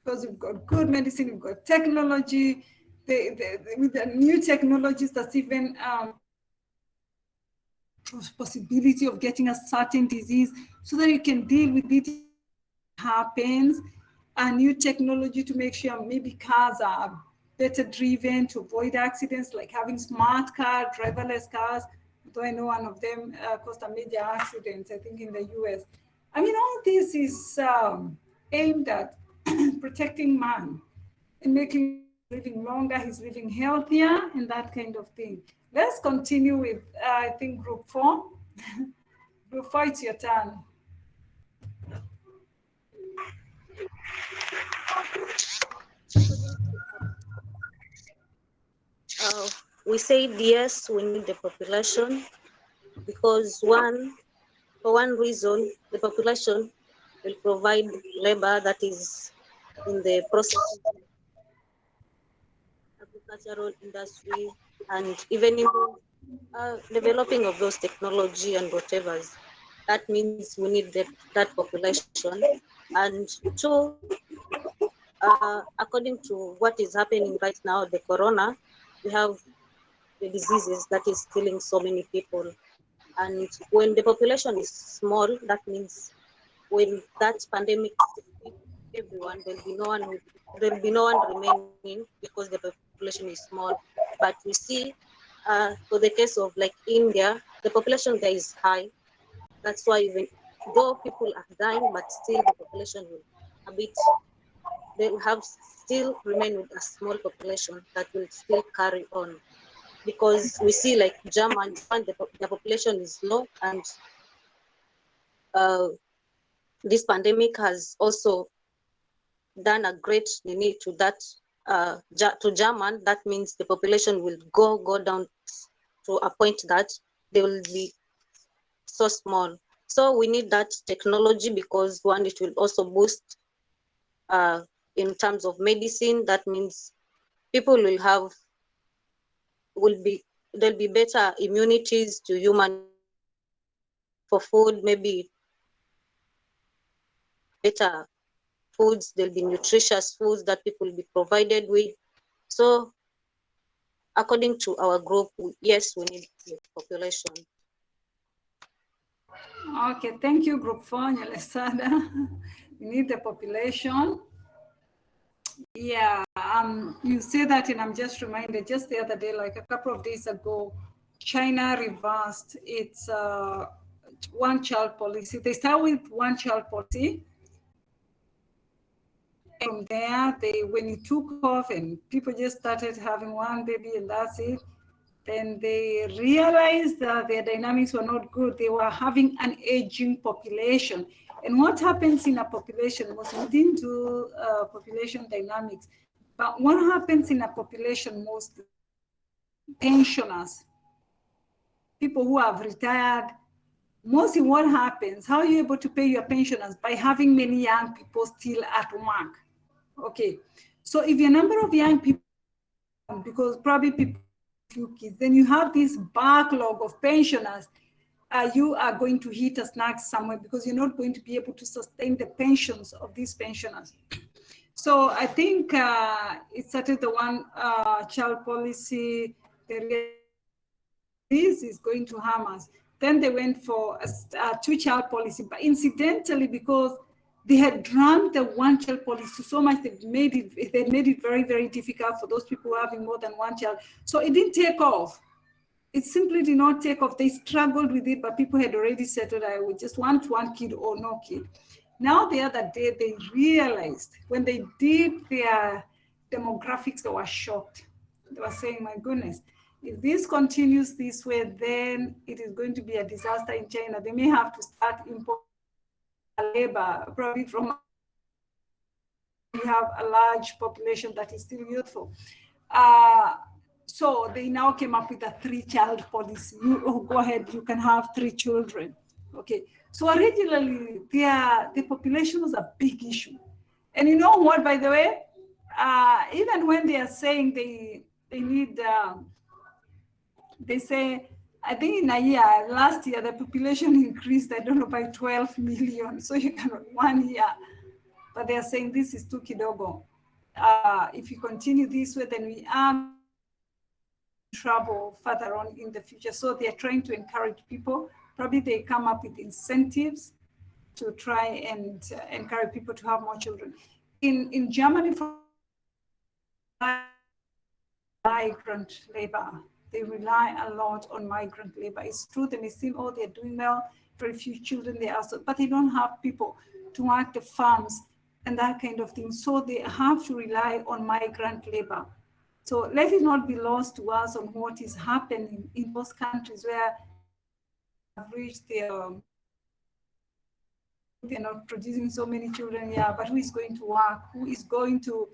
because we've got good medicine, we've got technology, with the new technologies that's even possibility of getting a certain disease so that you can deal with it happens, a new technology to make sure maybe cars are better driven to avoid accidents, like having smart car, driverless cars. Though I know one of them caused a major accident, I think in the US. I mean, all this is aimed at protecting man and making living longer, he's living healthier, and that kind of thing. Let's continue with, I think, group 4. Group 4, it's your turn. We said yes, we need the population because for one reason, the population will provide labor that is in the processing, agricultural industry, and even in the developing of those technology and whatever. That means we need that population. And two, according to what is happening right now, the corona, we have the diseases that is killing so many people. And when the population is small, that means when that pandemic hits everyone, there'll be no one remaining because the population is small. But we see, for the case of like India, the population there is high. That's why even though people are dying, but still the population will a bit, they will have still remain with a small population that will still carry on. Because we see like German, the population is low, and this pandemic has also done a great need to that to German. That means the population will go down to a point that they will be so small. So we need that technology because one, it will also boost in terms of medicine. That means people will have there'll be better immunities to human for food, maybe better foods, there'll be nutritious foods that people will be provided with. So according to our group, yes, we need the population. Okay, thank you, Group 4, Nyalesada. We need the population. Yeah, you say that, and I'm just reminded, just the other day, like a couple of days ago, China reversed its one-child policy. They start with one-child policy. From there, when it took off and people just started having one baby and that's it, then they realized that their dynamics were not good. They were having an aging population. And what happens in a population was we didn't do population dynamics, but what happens in a population mostly, pensioners, people who have retired, mostly what happens, how are you able to pay your pensioners? By having many young people still at work. Okay, so if your number of young people, because probably people few kids, then you have this backlog of pensioners. You are going to hit a snag somewhere because you're not going to be able to sustain the pensions of these pensioners. So I think it started the one child policy. This is going to harm us. Then they went for a two-child policy, but incidentally, because they had drummed the one-child policy so much, they made it very, very difficult for those people having more than one child. So it didn't take off. It simply did not take off. They struggled with it, but people had already settled, I would just want one kid or no kid. Now the other day, they realized when they did their demographics, they were shocked. They were saying, my goodness, if this continues this way, then it is going to be a disaster in China. They may have to start importing labor, probably from, we have a large population that is still youthful. So they now came up with a three-child policy. Go ahead, you can have 3 children. Okay, so originally the population was a big issue. And you know what, by the way, even when they are saying they need, they say, I think in a year, last year, the population increased, I don't know, by 12 million. So you can, 1 year, but they are saying this is too kidogo. If you continue this way, then we are in trouble further on in the future. So they are trying to encourage people. Probably they come up with incentives to try and encourage people to have more children. In Germany, for migrant labor, they rely a lot on migrant labor. It's true, they may seem, oh, they're doing well, very few children they are, but they don't have people to work the farms and that kind of thing. So they have to rely on migrant labor. So let it not be lost to us on what is happening in those countries where have reached their, they're not producing so many children, yeah, but who is going to work? Who is going to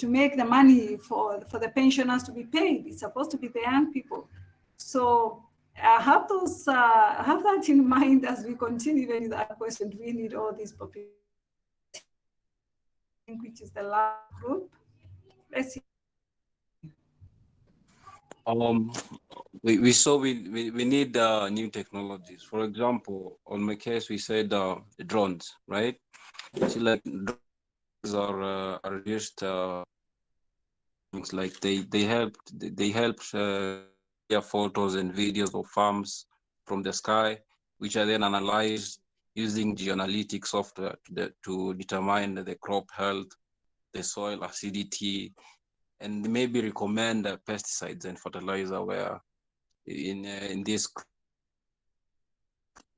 make the money for the pensioners to be paid? It's supposed to be the young people. So have that in mind as we continue with that question. Do we need all these populations? Which is the last group? Let's see. We saw we need new technologies. For example, on my case, we said drones, right? So like drones are just things like they help photos and videos of farms from the sky, which are then analyzed using geoanalytic software to determine the crop health, the soil acidity, and maybe recommend pesticides and fertilizer where in this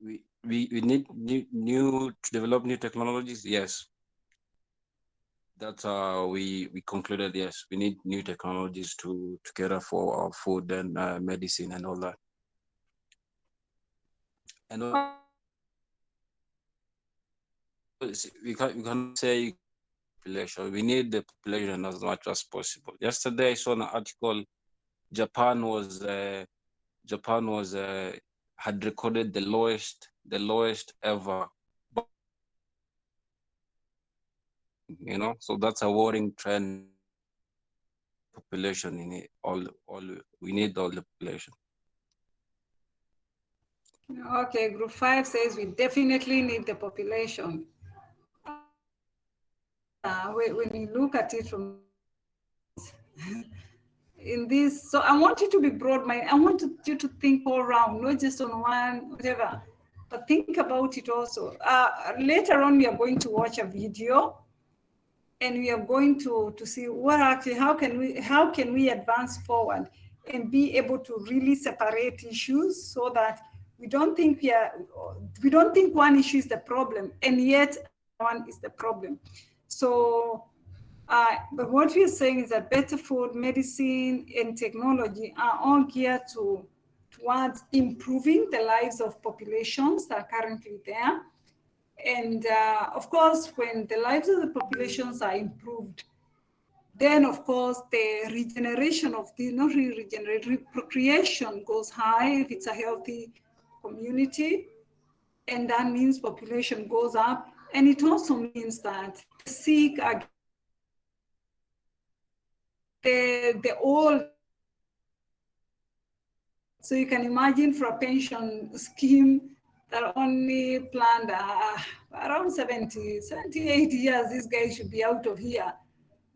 we need new to develop new technologies. Yes, that's we concluded. Yes, we need new technologies to cater for our food and medicine and all that. And we can say population. We need the population as much as possible. Yesterday I saw an article. Japan was had recorded the lowest ever. So that's a worrying trend. population in it, all we need all the population. Okay, group 5 says we definitely need the population. When you look at it from in this, so I want you to be broad-minded. I want you to think all around, not just on one, whatever, but think about it also. Later on, we are going to watch a video, and we are going to see what actually, how can we advance forward and be able to really separate issues so that we don't think one issue is the problem, and yet one is the problem. So, but what we're saying is that better food, medicine, and technology are all geared towards improving the lives of populations that are currently there. And of course, when the lives of the populations are improved, then of course the regeneration of the, not really regeneration, procreation goes high if it's a healthy community. And that means population goes up. And it also means that the sick are the old. So you can imagine for a pension scheme that only planned around 70, 80 years, these guys should be out of here.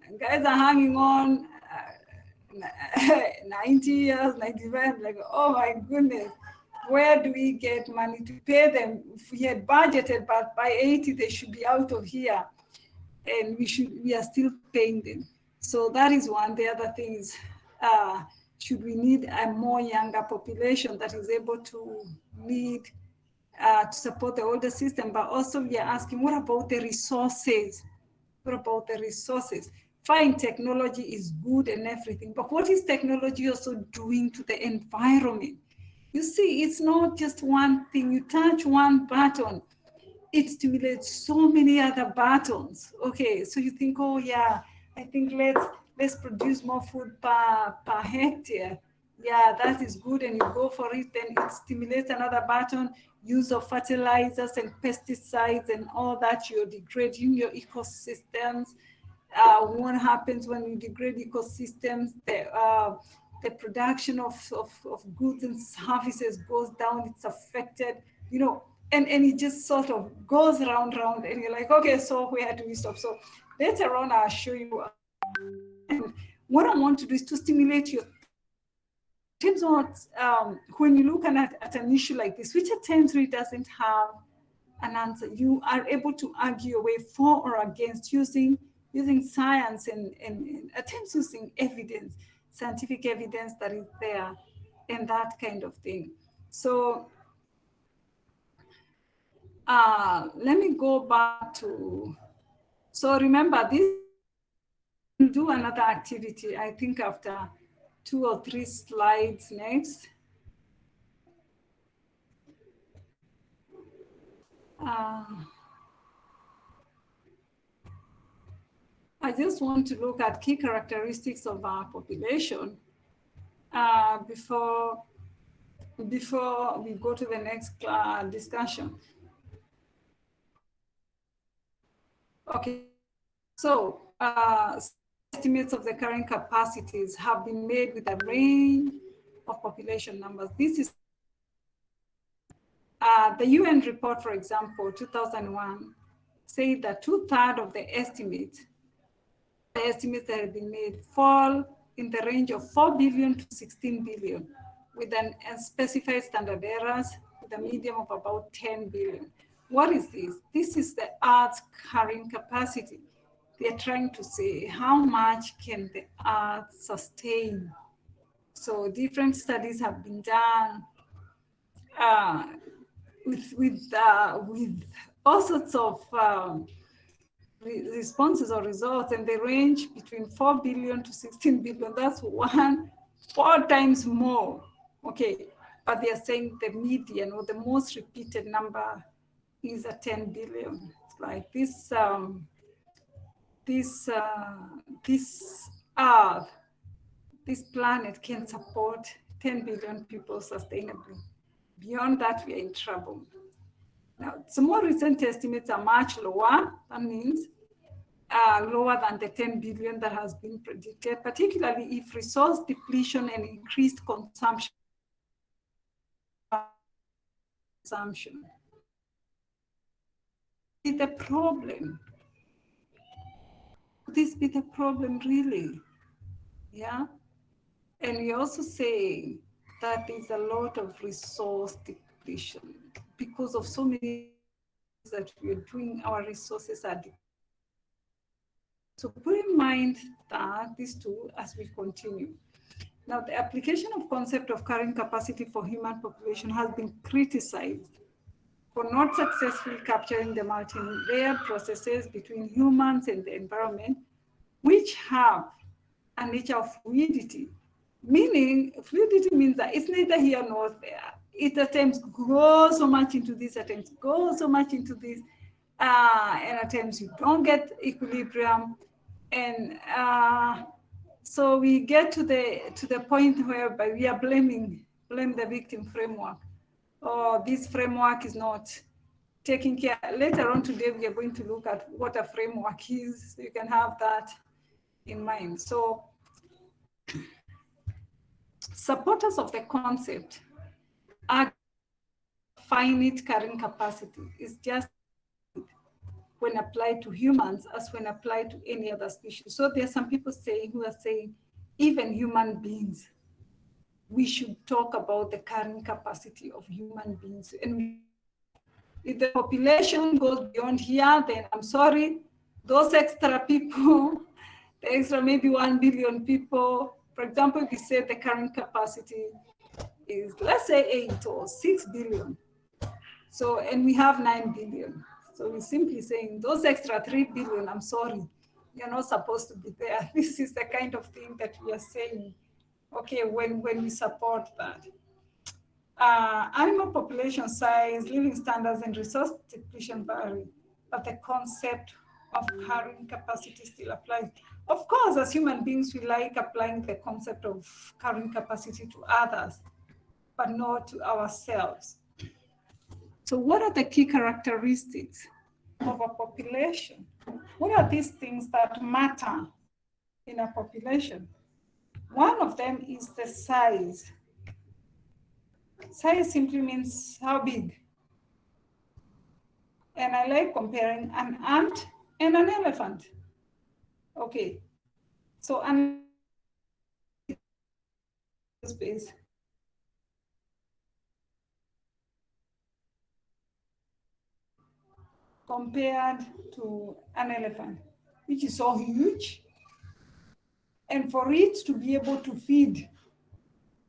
And guys are hanging on 90 years, 95, like, oh my goodness, where do we get money to pay them? If we had budgeted, but by 80, they should be out of here. And we are still paying them. So that is one. The other thing is, should we need a more younger population that is able to lead, to support the older system? But also we are asking, what about the resources? What about the resources? Fine, technology is good and everything, but what is technology also doing to the environment? You see, it's not just one thing. You touch one button, it stimulates so many other buttons. Okay, so you think, oh yeah, I think let's produce more food per hectare. Yeah, that is good, and you go for it, then it stimulates another button, use of fertilizers and pesticides and all that. You're degrading your ecosystems. What happens when you degrade ecosystems? The production of goods and services goes down, it's affected, you know, and it just sort of goes round, and you're like, okay, so where do we stop? So later on, I'll show you. And what I want to do is to stimulate your terms of, when you look at an issue like this, which at times really doesn't have an answer, you are able to argue your way for or against using science and at times using evidence, scientific evidence that is there, and that kind of thing. So let me go back to, so remember this, we'll do another activity, I think after 2 or 3 slides next. I just want to look at key characteristics of our population before we go to the next discussion. Okay, so estimates of the current capacities have been made with a range of population numbers. This is the UN report, for example, 2001, said that 2/3 of the estimates that have been made fall in the range of 4 billion to 16 billion, with an specified standard errors with a medium of about 10 billion. What is this? This is the Earth's carrying capacity. They're trying to say how much can the Earth sustain. So different studies have been done with all sorts of responses or results, and they range between 4 billion to 16 billion. That's 4 times more. Okay, but they are saying the median or the most repeated number is a 10 billion. It's like this Earth, this planet can support 10 billion people sustainably. Beyond that, we are in trouble. Now, some more recent estimates are much lower. That means lower than the 10 billion that has been predicted, particularly if resource depletion and increased consumption. Is the problem? Could this be the problem really? Yeah. And we also say that there's a lot of resource depletion because of so many that we're doing, our resources are depleted. So put in mind that these two as we continue. Now, the application of concept of carrying capacity for human population has been criticized for not successfully capturing the multi-layered processes between humans and the environment, which have a nature of fluidity. Meaning, fluidity means that it's neither here nor there. It at times goes so much into this, at times goes so much into this, and at times you don't get equilibrium. And so we get to the point whereby we are blame the victim framework. Or this framework is not taking care. Later on today, we are going to look at what a framework is, so you can have that in mind. So supporters of the concept are finite carrying capacity. It's just when applied to humans as when applied to any other species. So there are some people who are saying, even human beings, we should talk about the carrying capacity of human beings. And if the population goes beyond here, then I'm sorry, those extra people, the extra maybe 1 billion people, for example, if you say the current capacity is, let's say 8 or 6 billion. So, and we have 9 billion. So we're simply saying those extra 3 billion, I'm sorry, you're not supposed to be there. This is the kind of thing that we are saying, okay, when we support that. Animal population size, living standards, and resource depletion vary, but the concept of carrying capacity still applies. Of course, as human beings, we like applying the concept of carrying capacity to others, but not to ourselves. So what are the key characteristics of a population? What are these things that matter in a population? One of them is the size. Size simply means how big. And I like comparing an ant and an elephant. Okay, so an space. Compared to an elephant, which is so huge. And for it to be able to feed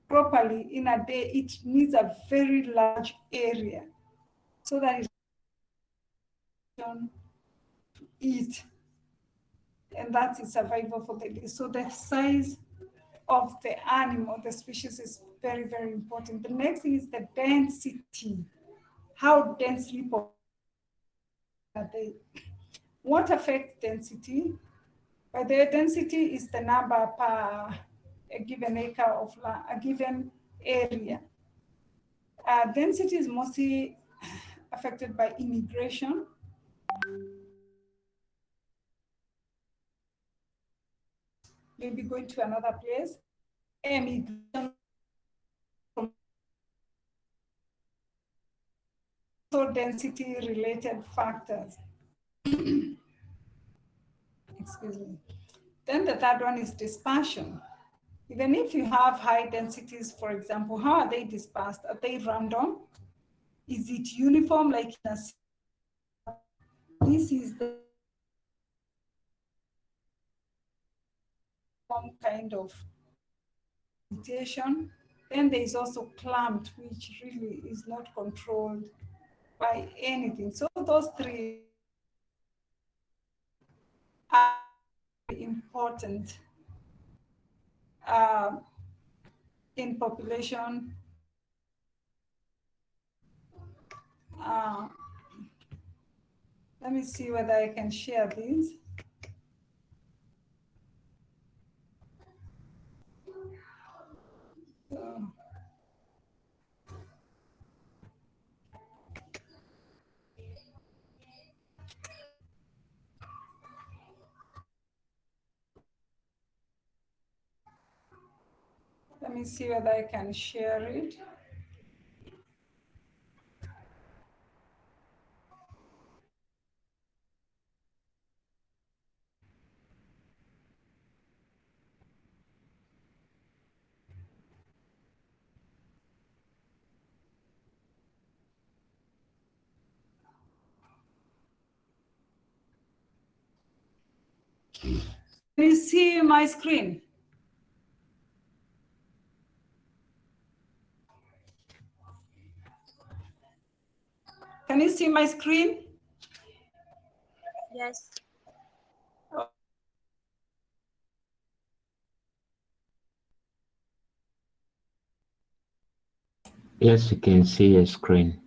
properly in a day, it needs a very large area so that it can eat. And that's its survival for the day. So the size of the animal, the species, is very, very important. The next thing is the density. How densely are they? What affects density? By the density is the number per a given acre of land, a given area. Density is mostly affected by immigration. Maybe going to another place. Immigration. So density related factors. Excuse me. Then the third one is dispersion. Even if you have high densities, for example, how are they dispersed? Are they random? Is it uniform like in a city? This is the kind of mutation. Then there is also clumped, which really is not controlled by anything. So those three are important in population. Let me see whether I can share these. Let me see whether I can share it. Can you see my screen? Can you see my screen? Yes. Yes, you can see your screen.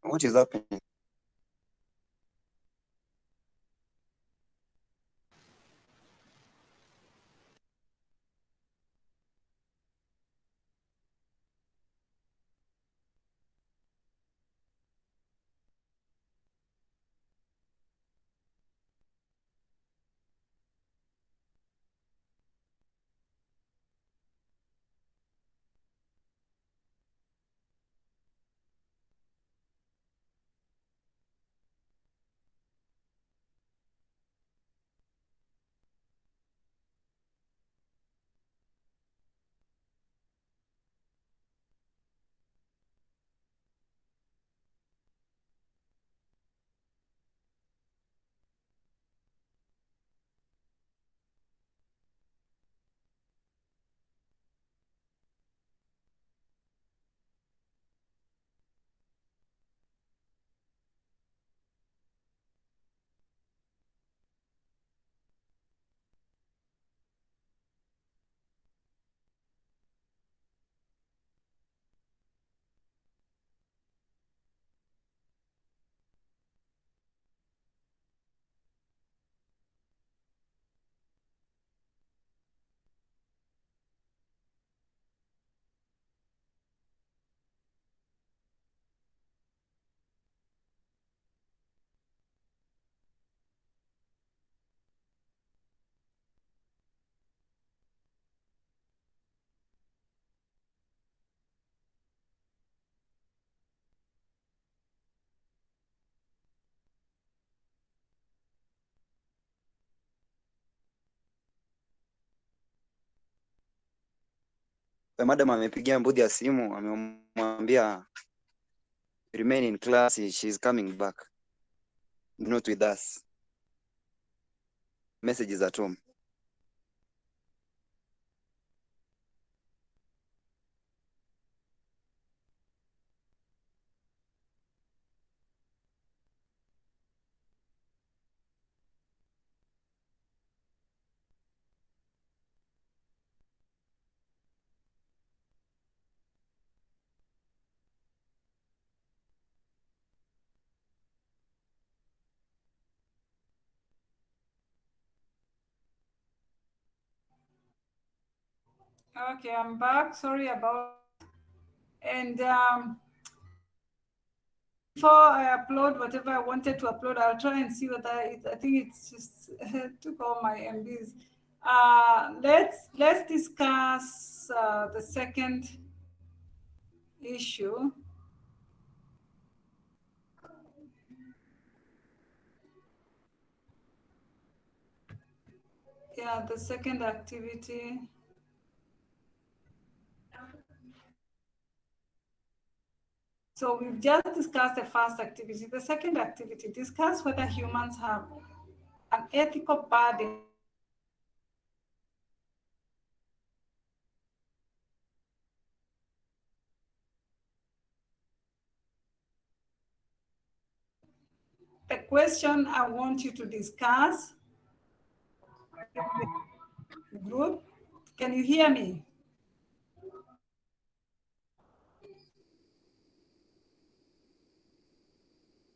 What is happening? madam amepigia Mbudhi ya simu, amemwambia remain in class, she's coming back, not with us. Message is at home. Okay, I'm back. Sorry about. And before I upload whatever I wanted to upload, I'll try and see whether I think it's just took all my MBs. Let's discuss the second issue. Yeah, the second activity. So we've just discussed the first activity. The second activity, discuss whether humans have an ethical burden the question I want you to discuss group. Can you hear me?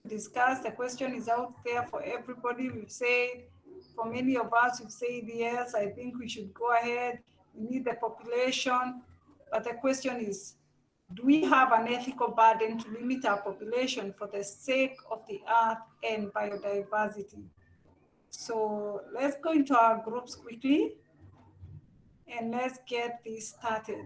Discuss. The question is out there for everybody. We've said, for many of us, we've said yes, I think we should go ahead. We need the population. But the question is, do we have an ethical burden to limit our population for the sake of the earth and biodiversity? So let's go into our groups quickly and let's get this started.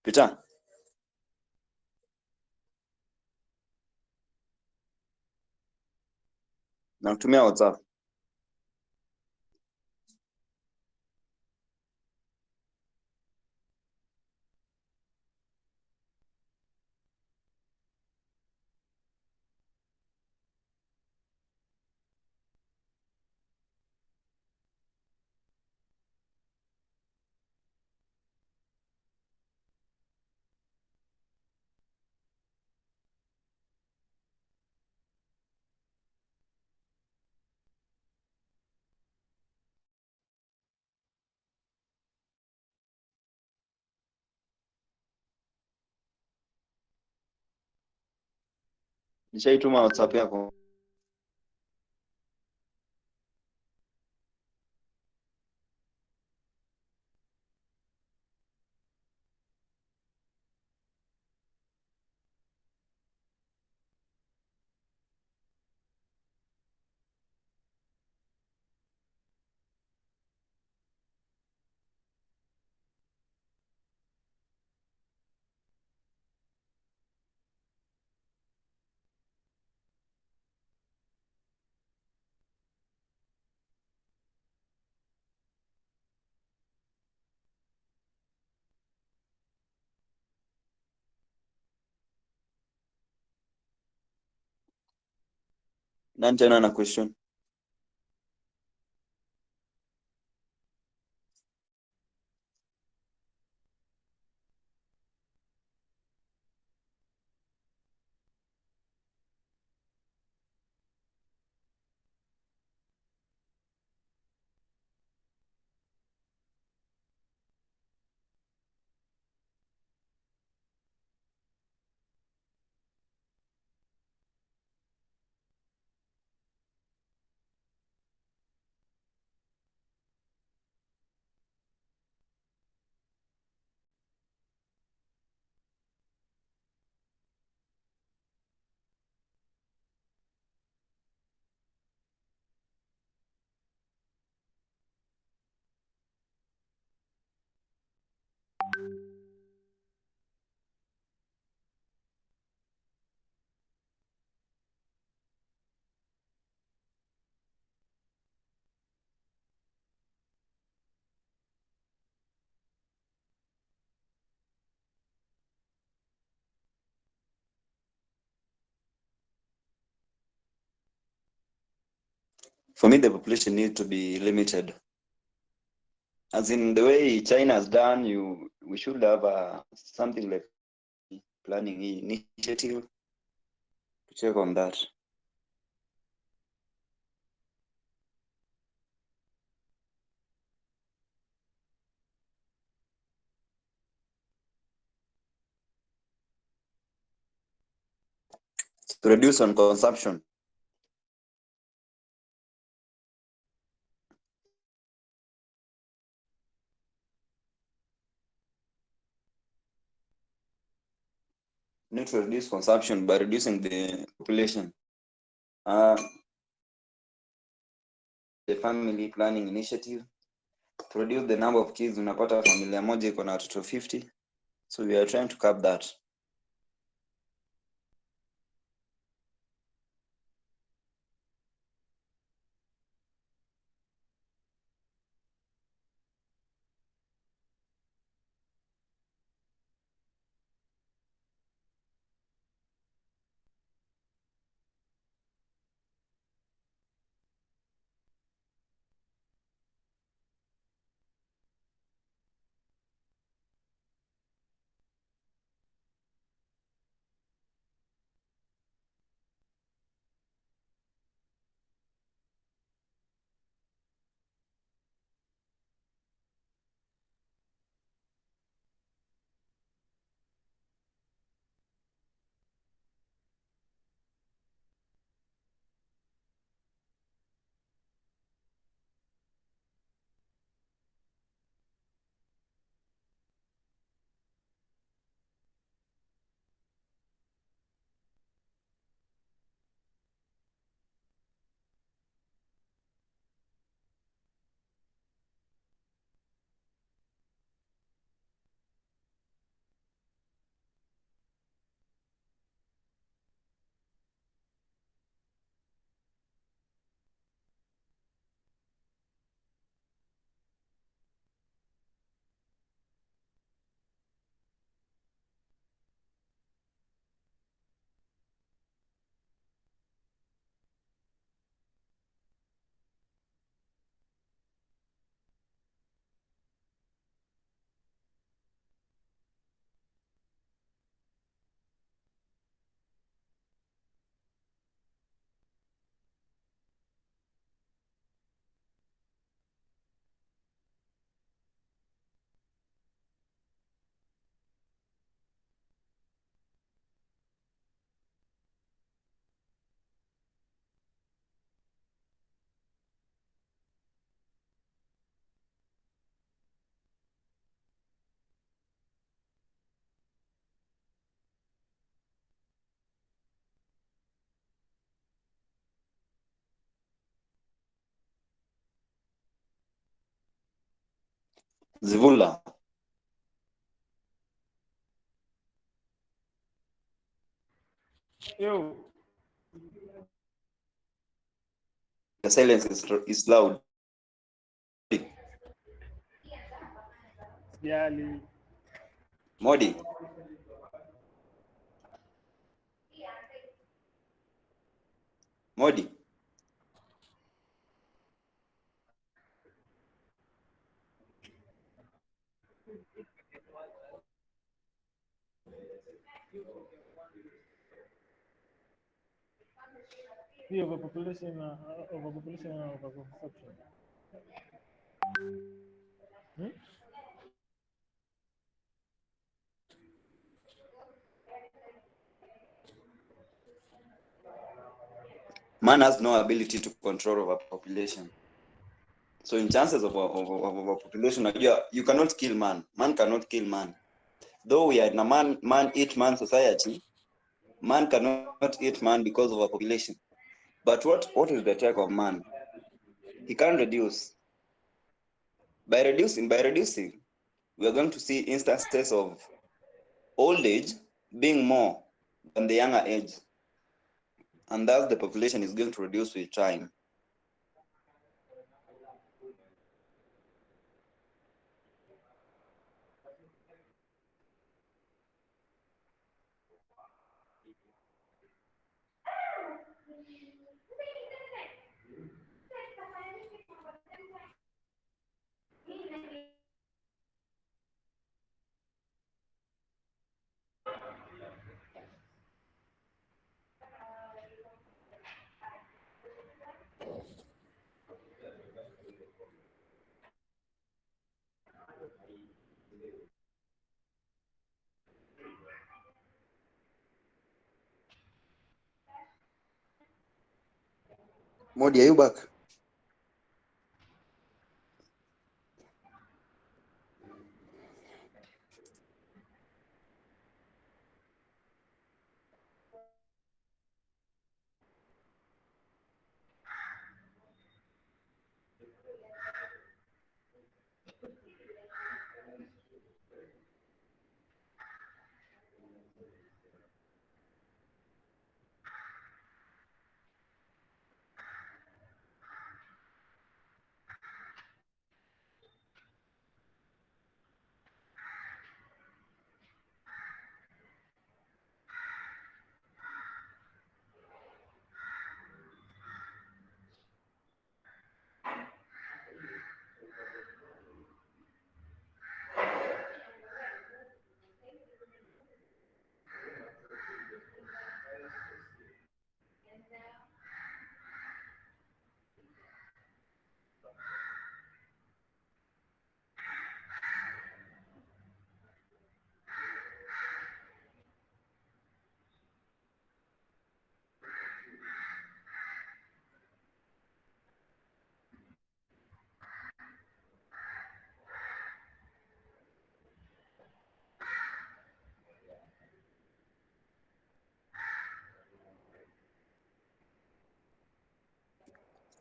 Peter, nakutumia WhatsApp. Nishaituma WhatsApp yako. Nani tena na question? For me, the population needs to be limited. As in the way China has done, we should have something like planning initiative to check on that. To reduce on consumption. Need to reduce consumption by reducing the population. The family planning initiative to reduce the number of kids. Unapata familia moja iko na watoto 50, so we are trying to cap that. Zivula. Yo, The silence is loud. sijali. Modi. Modi. The overpopulation and overconsumption. Hmm? Man has no ability to control overpopulation. So in chances of overpopulation, you cannot kill man. Man cannot kill man. Though we are in a man eat man society, man cannot eat man because of overpopulation. But what is the attack of man? He can reduce. By reducing, we are going to see instances of old age being more than the younger age. And thus the population is going to reduce with time. Modi, are you back?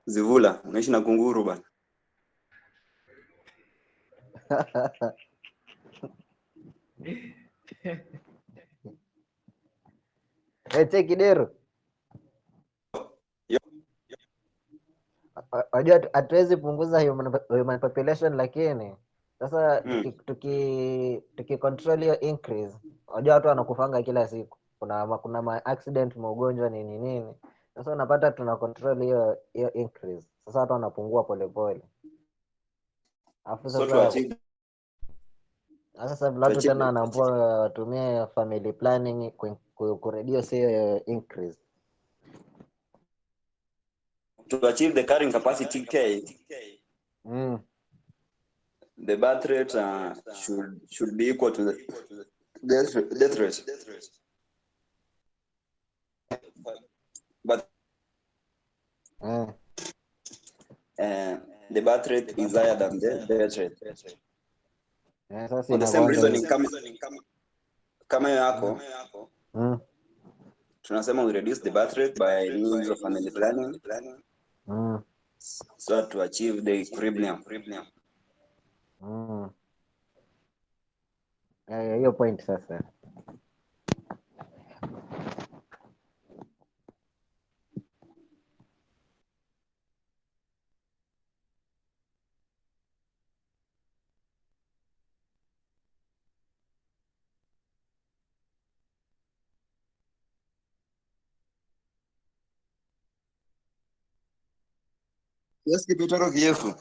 Zivula, unaishi na kunguru bana. Cheki Dero. Wajua hatuwezi punguza human population, lakini sasa tuki control hiyo increase, wajua watu wanakufanga kila siku, kuna ma accident, maugonjwa nini. Sasa unapata tuna control hiyo increase, sasa watu wanapungua polepole, alafu sasa watu tena wanaambua watumie family planning kureduce hiyo increase. To achieve the carrying capacity K, the birth rate should be equal to the death rate. But the birth rate is higher than the death rate. For the same reasoning, kama yako, tunasema we reduce the birth rate by means of family planning, so to achieve the equilibrium. Hiyo point sasa. Yes, kipitoro kiefu.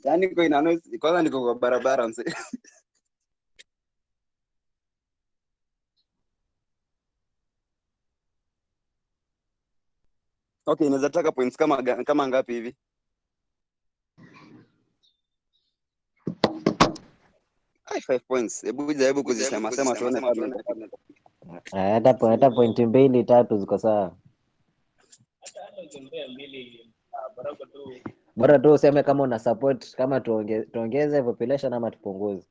Yaani kwa ina kwanza niko kwa barabara mse. Okay, inaweza taka points kama ngapi hivi? Ai, 5 points. Hebu jaribu kuzisema sema tuone kama hata pointi 2 3 ziko sawa. Bora tu useme kama una support kama tuongeze population ama tupunguze.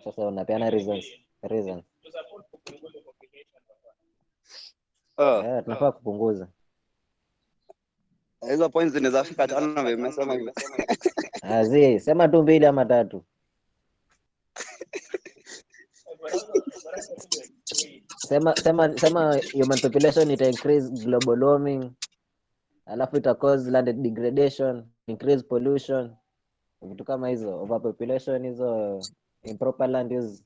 Sasa unapeana reasons. Tunafaa kupunguza. Hizo points zinaweza fika 5 na nimesema hivyo. Sema tu 2 ama 3. Sema human population ita increase global warming, alafu ita cause land degradation, increase pollution, vitu kama hizo, overpopulation, hizo improper land use,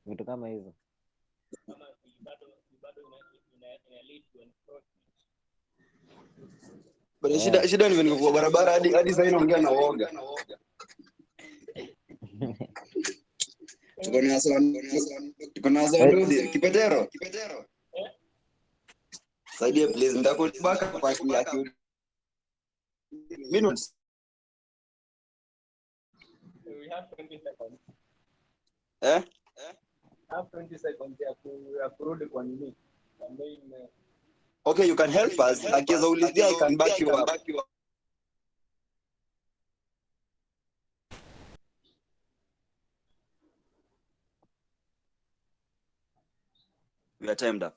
vitu kama hizo. Bado shida ni kwa barabara hadi sasa inaongea na uoga. Tuko na Zawadi Kipetero. Saidia please, nitakubaka kwa kiasi. Minutes. We have 20 seconds. We have 20 seconds ya kurudi kwa nini? Okay, you can help us. Akiweza ulizia, I can back you up. We are timed up.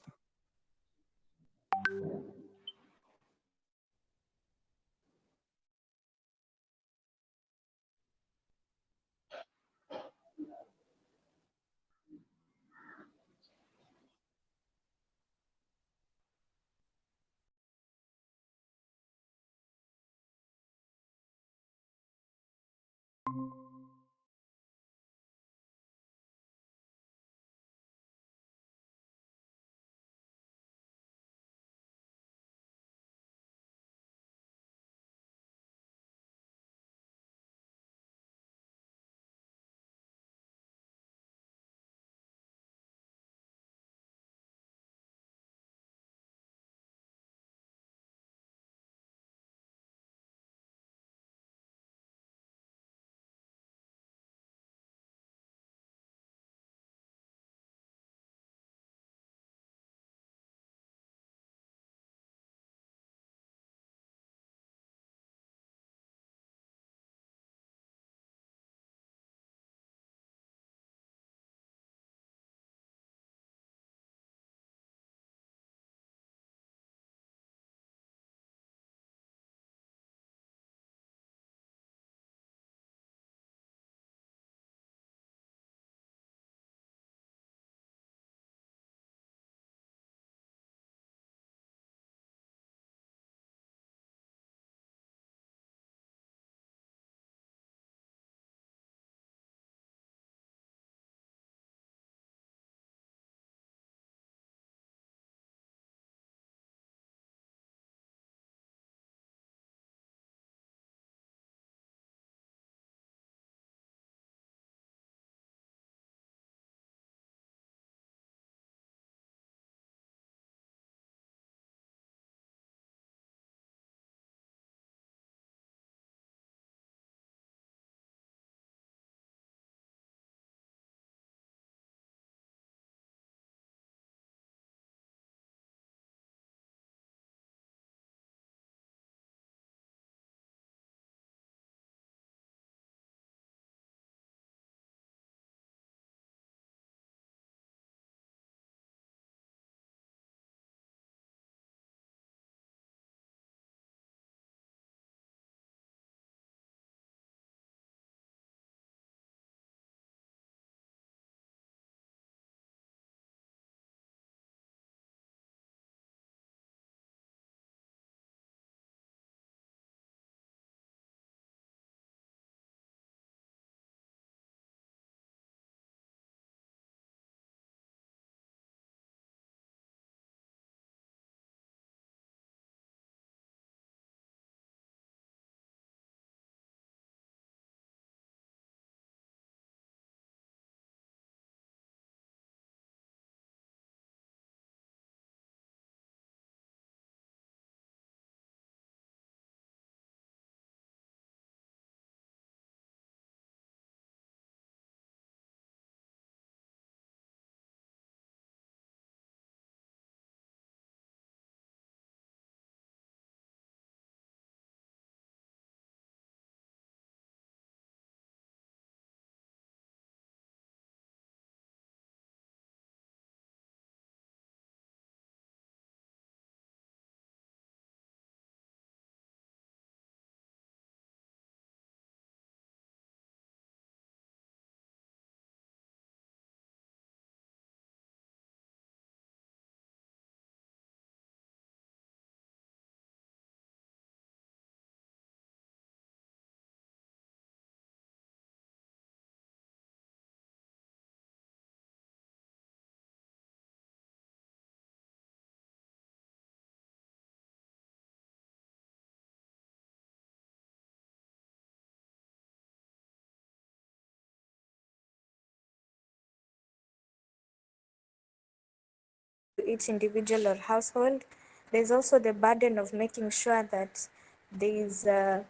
each individual or household. There's also the burden of making sure that there is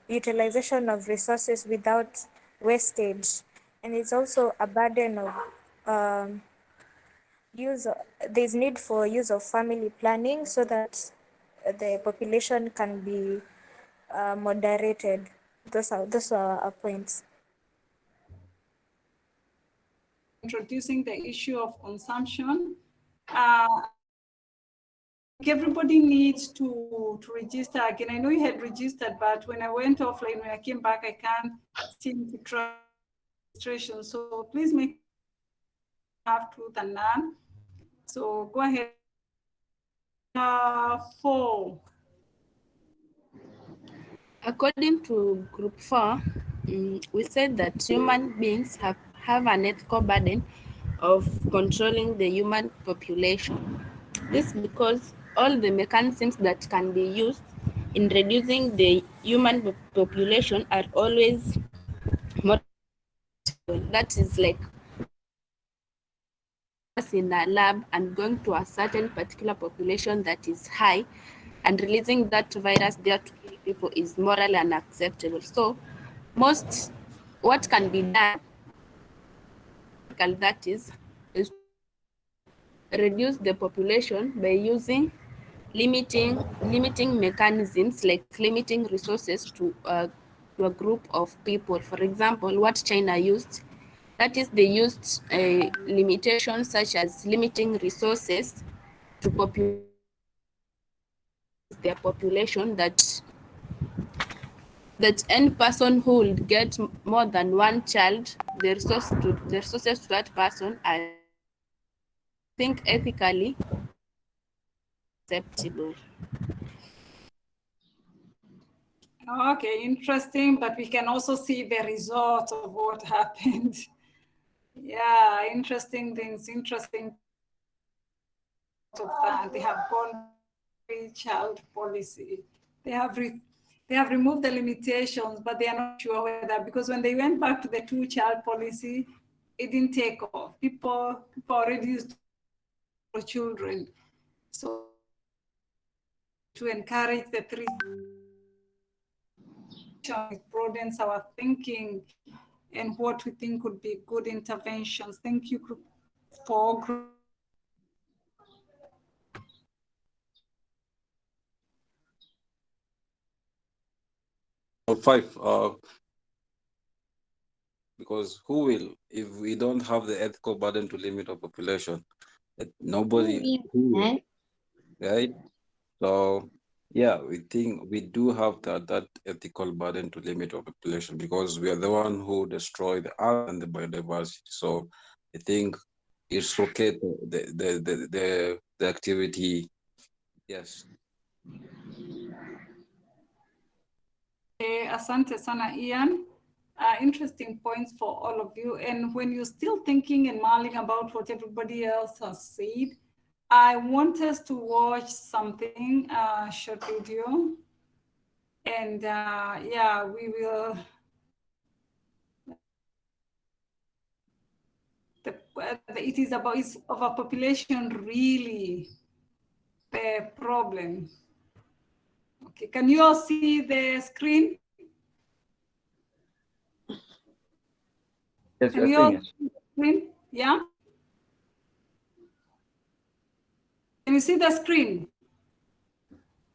utilization of resources without wastage. And it's also a burden of there's need for use of family planning so that the population can be moderated. Those are our points. Introducing the issue of consumption. Everybody needs to register again. I know you had registered, but when I went offline, when I came back, I can't seem to try registration. So please make have truth and none. So go ahead. 4. According to group 4, we said that human beings have an ethical burden of controlling the human population. This because all the mechanisms that can be used in reducing the human population are always more. That is like us in a lab and going to a certain particular population that is high and releasing that virus there to kill people is morally unacceptable. So what can be done, that is reduce the population by using limiting mechanisms like limiting resources to a group of people. For example, what China used, that is they used limitations such as limiting resources to their population, that any person who would get more than one child, the resources to that person are, I think, ethically acceptable. Okay, interesting, but we can also see the result of what happened. Yeah, interesting things, interesting of that. They have gone three-child policy. They have removed the limitations, but they are not sure whether, because when they went back to the two-child policy, it didn't take off. People already used for children. So to encourage the three, it broadens our thinking and what we think would be good interventions. Thank you for Or 5, because who will, if we don't have the ethical burden to limit our population, nobody, who will, right? So yeah, we think we do have that ethical burden to limit our population because we are the one who destroy the earth and the biodiversity. So I think it's okay to the activity. Yes. Asante sana, Ian. Interesting points for all of you. And when you're still thinking and mulling about what everybody else has said, I want us to watch something, short video. And yeah, we will. It is about, is overpopulation really the problem? Okay, can you all see the screen? Yes, Can we you are all seeing it. see the screen? Yeah? Can you see the screen?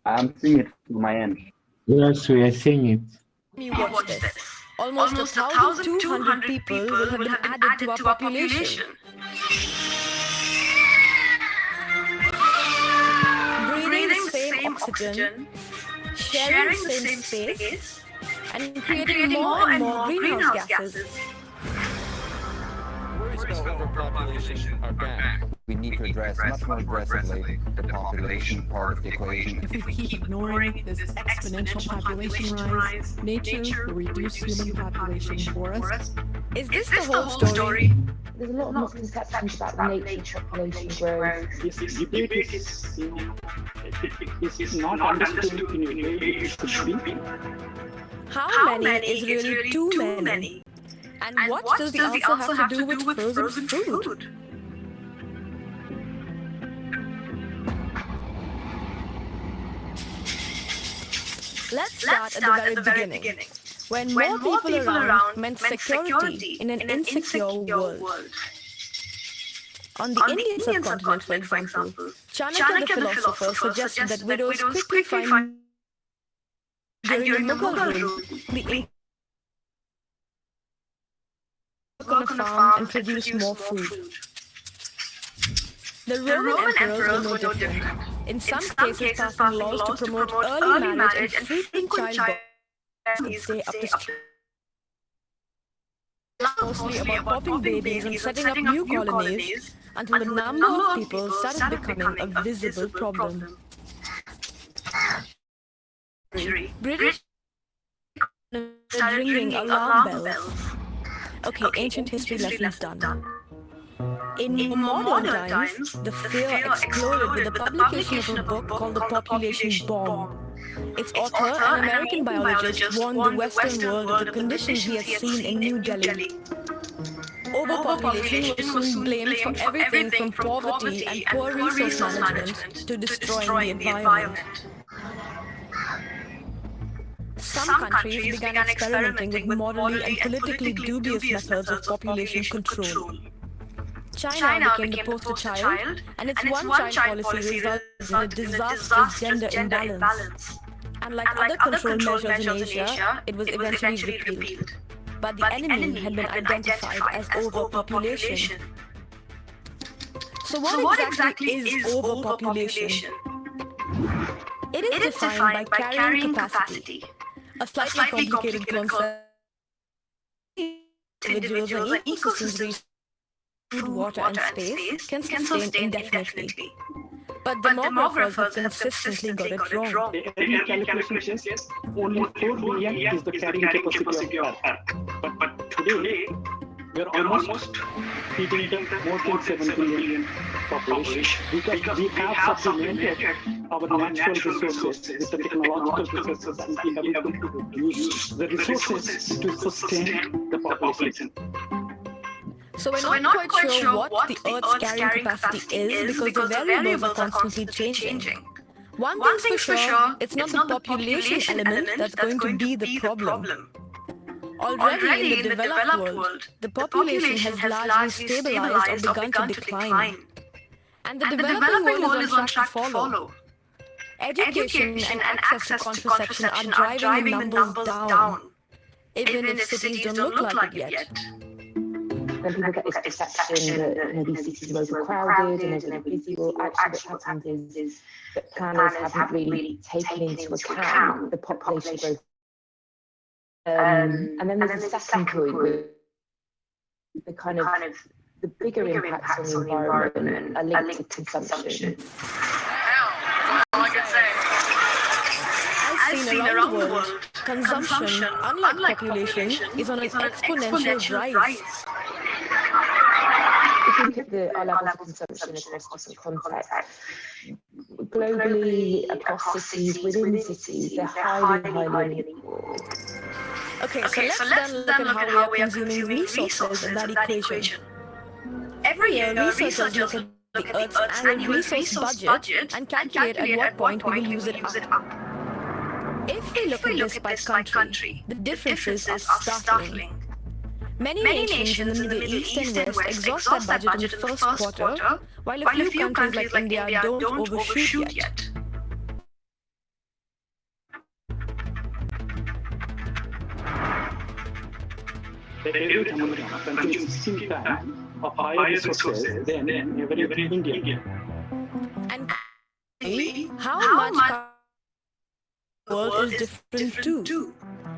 I'm seeing it from my end. Yes, we are seeing it. You watch this. Almost 1,200 people will have been added to our population. Breathing the same oxygen, sharing the same space, and creating more and more greenhouse gases. Worries about overpopulation are back. We need to address much more aggressively the population part of the equation. If we keep ignoring this exponential population rise, nature will reduce human population for us. Is this the whole story? There's a lot of misconceptions about the nature of population growth. This debate is not understood in a way it should be. How many is really too many? And what does the answer have to do with frozen food? Let's start at the very beginning, when more people around meant security in an insecure world. On the Indian subcontinent, for example, Chanakya the philosopher suggested that widows quickly find during the Mughal rule the on a farm and produce more food. The Roman emperors were no different, in some cases passing laws to promote early marriage and frequent childbirth stay up to street. Mostly about popping babies and setting up new colonies until the number of people started becoming a visible problem. British started ringing alarm bells. Okay, ancient history lessons done. In modern times, the fear exploded with the publication of a book called The Population Bomb. Its author, an American biologist, warned the Western world of the conditions he had seen in New Delhi. Overpopulation was soon blamed for everything from poverty and poor resource management to destroying the environment. Some countries began experimenting with morally and politically dubious methods of population control. China became the poster child, and its one-child policy resulted in a disastrous gender imbalance. And like other control measures in Asia, it was eventually repealed. But the enemy had been identified as overpopulation. So what exactly is overpopulation? It is defined by carrying capacity, a slightly complicated concept. Individuals and ecosystems reach food, water, and space can sustain indefinitely. But demographers have consistently got it wrong. The early calculation says only 4 billion is the carrying capacity of Earth. But today, we are almost hitting the more than 7 billion population because we have supplemented our natural resources with the technological resources, and we have able to use the resources to sustain the population. So we're not quite sure what the Earth's carrying capacity is because the variables are constantly changing. One thing's for sure, it's not the population element that's going to be the problem. Already in the developed world, the population has largely stabilized or begun to decline. And the developing world is on track to follow. Education and access to contraception are driving the numbers down, even if cities don't look like it yet. When people get this perception that these cities are overcrowded and everything busy, well, actually what happens is that planners haven't really taken into account the population growth. And then there's a second point with the kind of the bigger impacts on the environment are linked to consumption. As seen around the world, consumption, unlike population, is on an exponential rise. If you look at our levels of consumption across different contexts, globally, across cities, within cities, they're highly unequal. Okay, so let's then look at how we are consuming resources in that equation. Every year, researchers look at the Earth's annual resource budget and calculate at what point we will use it up. If we look at this by country, the differences are startling. Many nations in the Middle East and West exhaust that budget in the first quarter, while a few countries like India don't overshoot yet. Every Tamil consumes 16 times of higher resources than every Indian. And how much the world is different too.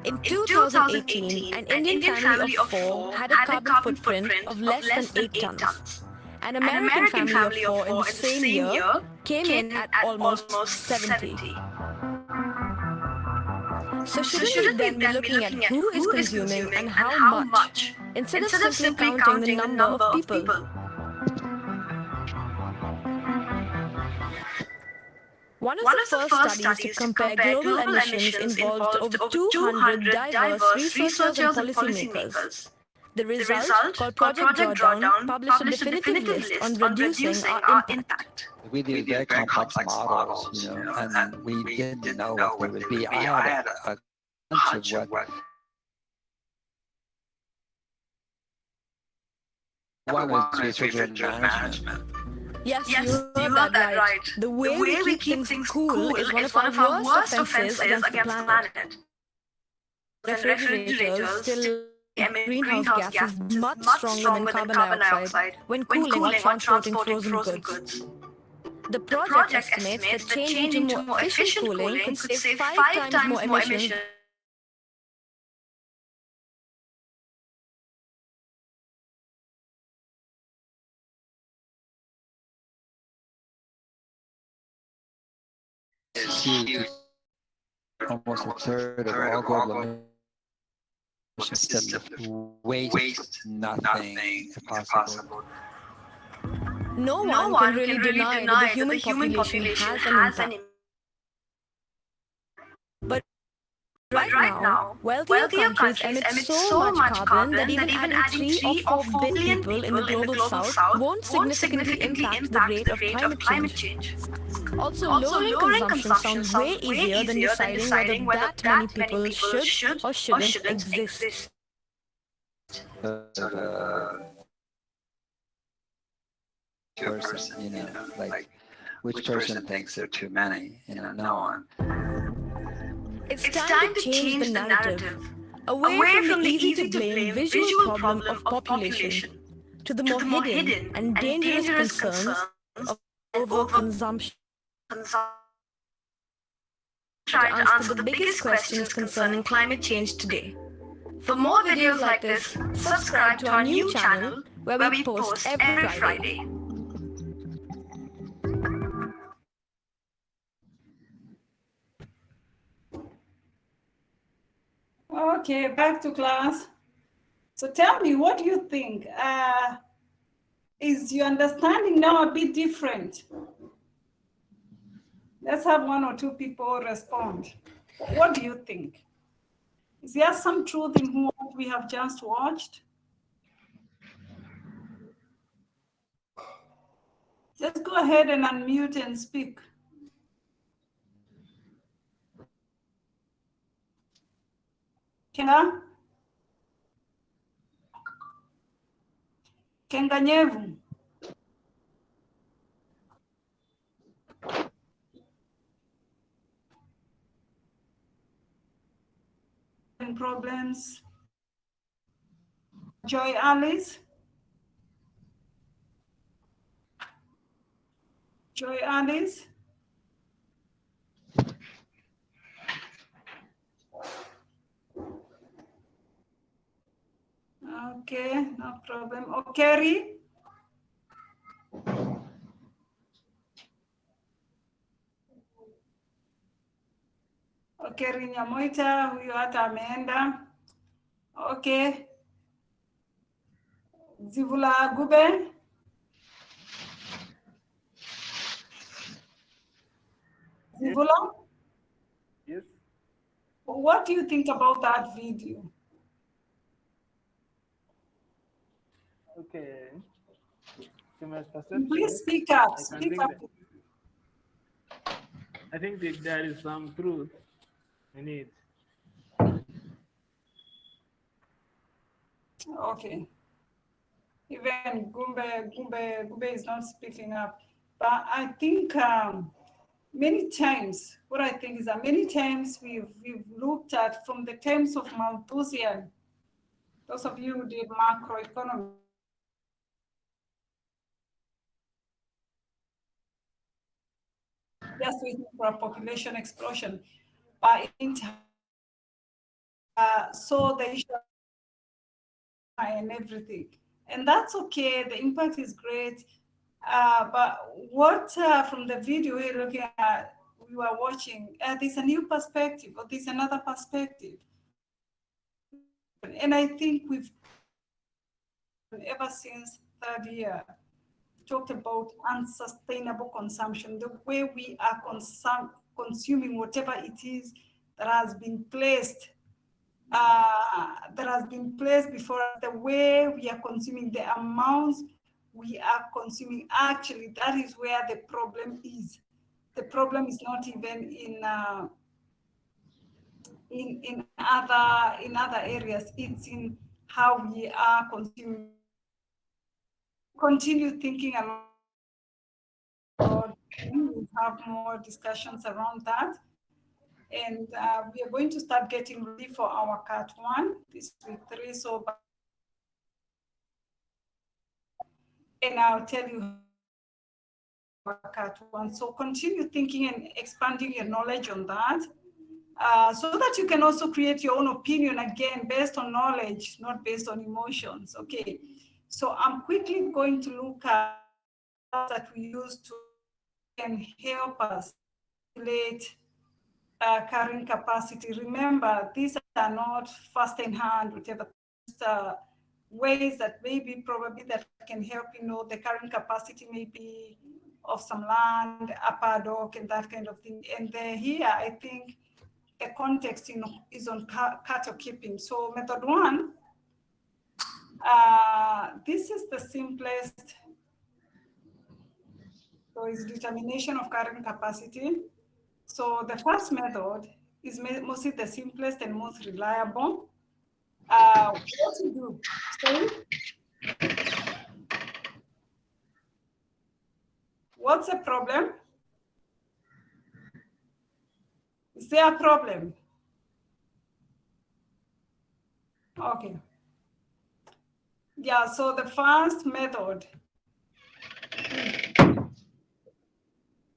In 2018, an Indian family of 4 had a carbon footprint of less than 8 tons. An American family of 4 in the same year came in at almost 70. So shouldn't we then be looking at who is consuming and how much, instead of simply counting the number of people? One of the first studies to compare global emissions involved over 200 diverse researchers and policymakers. The result, called Project Drawdown, published a definitive list on reducing our impact. We did very complex models, and we didn't know what they would be. I had a bunch of what one was refrigerant management. Yes, you heard that right. The way we keep things cool is one of our worst offenses against the planet. Refrigerators still emit greenhouse gases much stronger than carbon dioxide when cooling or transporting frozen goods. The project estimates that changing to more efficient cooling could save 5 times more emissions huge, almost a third of all global emissions waste nothing if possible. No one can really deny that the human population has an impact. But right now, wealthier countries emit so much carbon that even adding 3 or 4 billion people in the global south won't significantly impact the rate of climate change. Also, lowering consumption sounds way easier than deciding whether that many people should or shouldn't exist. Person, like which person thinks there are too many, no one. It's time to change the narrative, away from the easy-to-blame visual problem of population to the more hidden and dangerous concerns of overconsumption. Try to answer the biggest questions concerning climate change today. For more videos like this, subscribe to our new channel where we post every Friday. Okay, back to class. So tell me, what do you think? Is your understanding now a bit different? Let's have 1 or 2 people respond. What do you think? Is there some truth in what we have just watched? Just go ahead and unmute and speak. Kenga? Kenganyevu? Problems? Joy Alice? Joy Alice? Okay, no problem. Okeri? Okeri Nyamoita, huyo hata ameenda. Okay. Zivula Gube? Zivula? Yes. What do you think about that video? Okay. To my perception, Please speak up. I can Speak think up. I think that there is some truth in it. Okay. Even Gumbe is not speaking up. But I think many times, what I think is that many times we've looked at from the terms of Malthusian, those of you who did macroeconomy, just waiting for a population explosion. But so the issue and everything. And that's okay, the impact is great. But what from the video we're looking at, we were watching, there's a new perspective, or there's another perspective. And I think we've, ever since third year, talked about unsustainable consumption, the way we are consuming whatever it is that has been placed that has been placed before us, the way we are consuming, the amounts we are consuming, actually, that is where the problem is. The problem is not even in other areas. It's in how we are consuming. Continue thinking about. We'll have more discussions around that. And we are going to start getting ready for our Cat 1 this week 3. So, and I'll tell you Cat 1. So continue thinking and expanding your knowledge on that, so that you can also create your own opinion, again, based on knowledge, not based on emotions. Okay. So I'm quickly going to look at that we use to can help us calculate carrying capacity. Remember, these are not first in hand, whatever, ways that maybe probably that can help you know the carrying capacity maybe of some land, a paddock, and that kind of thing. And here, I think the context is on cattle keeping. So method 1, this is the simplest. So it's determination of carrying capacity. So the first method is mostly the simplest and most reliable. What to do? Sorry? What's the problem? Is there a problem? Okay. Yeah, so the first method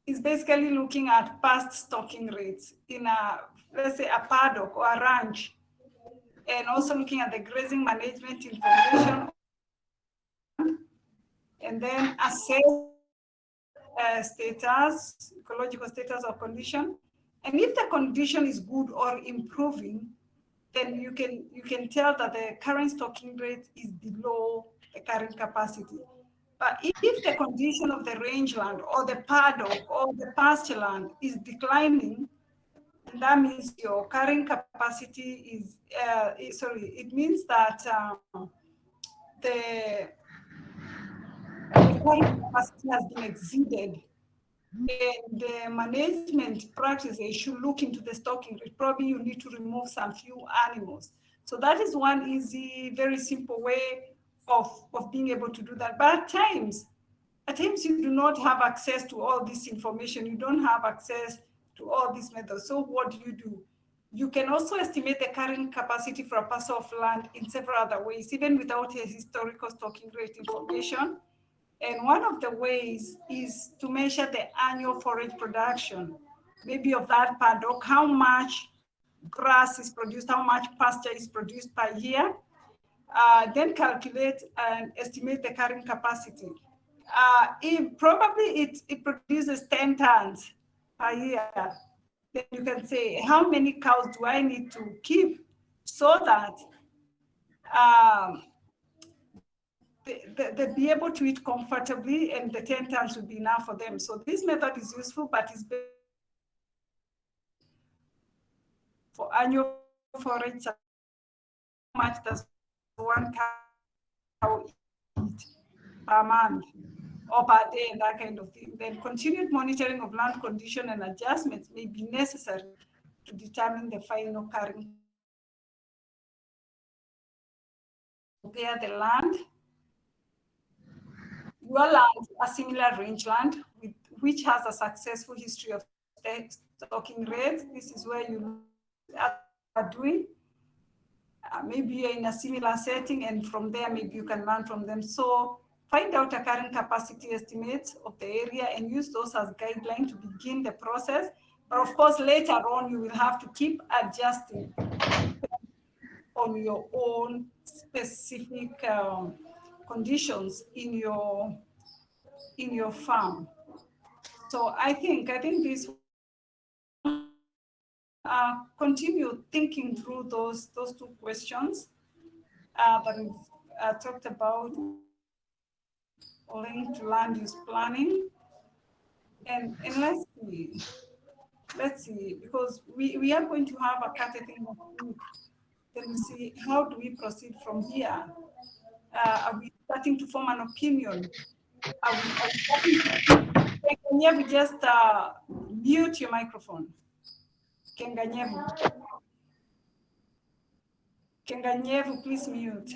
is basically looking at past stocking rates in let's say a paddock or a ranch, and also looking at the grazing management information, and then assess status, ecological status or condition. And if the condition is good or improving, then you can tell that the current stocking rate is below the current capacity. But if the condition of the rangeland or the paddock or the pasture land is declining, that means your carrying capacity is, it means that the carrying capacity has been exceeded. And the management practices should look into the stocking rate. Probably you need to remove some few animals. So that is one easy, very simple way of being able to do that. But at times you do not have access to all this information. You don't have access to all these methods. So what do? You can also estimate the carrying capacity for a parcel of land in several other ways, even without a historical stocking rate information. And one of the ways is to measure the annual forage production, maybe of that paddock, how much grass is produced, how much pasture is produced per year, then calculate and estimate the carrying capacity. If probably it produces 10 tons per year, then you can say, how many cows do I need to keep so that they be able to eat comfortably, and the 10 tons would be enough for them. So this method is useful, but it's for annual forage. How much does one cow eat per month or per day, and that kind of thing. Then continued monitoring of land condition and adjustments may be necessary to determine the final carrying. Compare the land. Your land, a similar rangeland, which has a successful history of stocking rates. This is where you are doing. Maybe you're in a similar setting, and from there, maybe you can learn from them. So find out a current capacity estimate of the area and use those as guidelines to begin the process. But of course, later on, you will have to keep adjusting on your own specific conditions in your farm. So I think this continue thinking through those two questions that we talked about, linked to land use planning, and let's see, because we are going to have a category of Then we see how do we proceed from here. Are we starting to form an opinion? Are we can you just mute your microphone? Kenganyevu. Kenganyevu, please mute.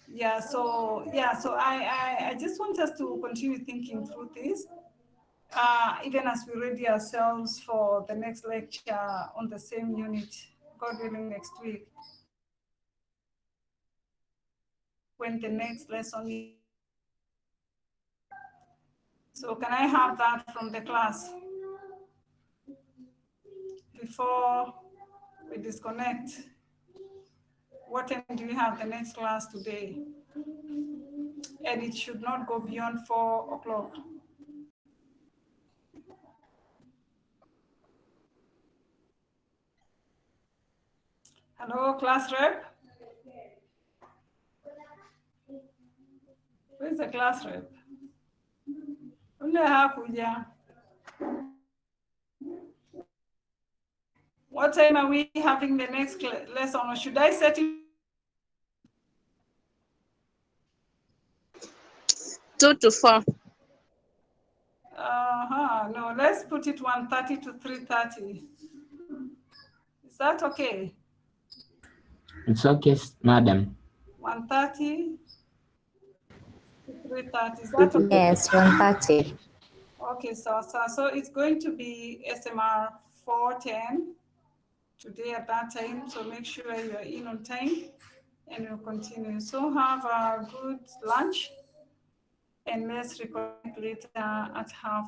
Yeah, so I just want us to continue thinking through this, even as we ready ourselves for the next lecture on the same unit, God willing, next week, when the next lesson is. So can I have that from the class before we disconnect? What time do we have the next class today? And it should not go beyond 4 o'clock. Hello, class rep? Where's the class rep? What time are we having the next lesson, or should I set it? 2 to 4. No, let's put it 1:30 to 3:30. Is that okay? It's okay, madam. 1:30 to 3:30. Is that okay? Yes, 1:30. Okay, so it's going to be SMR 410 today at that time. So make sure you're in on time, and we'll continue. So have a good lunch, and let's reconnect later at half.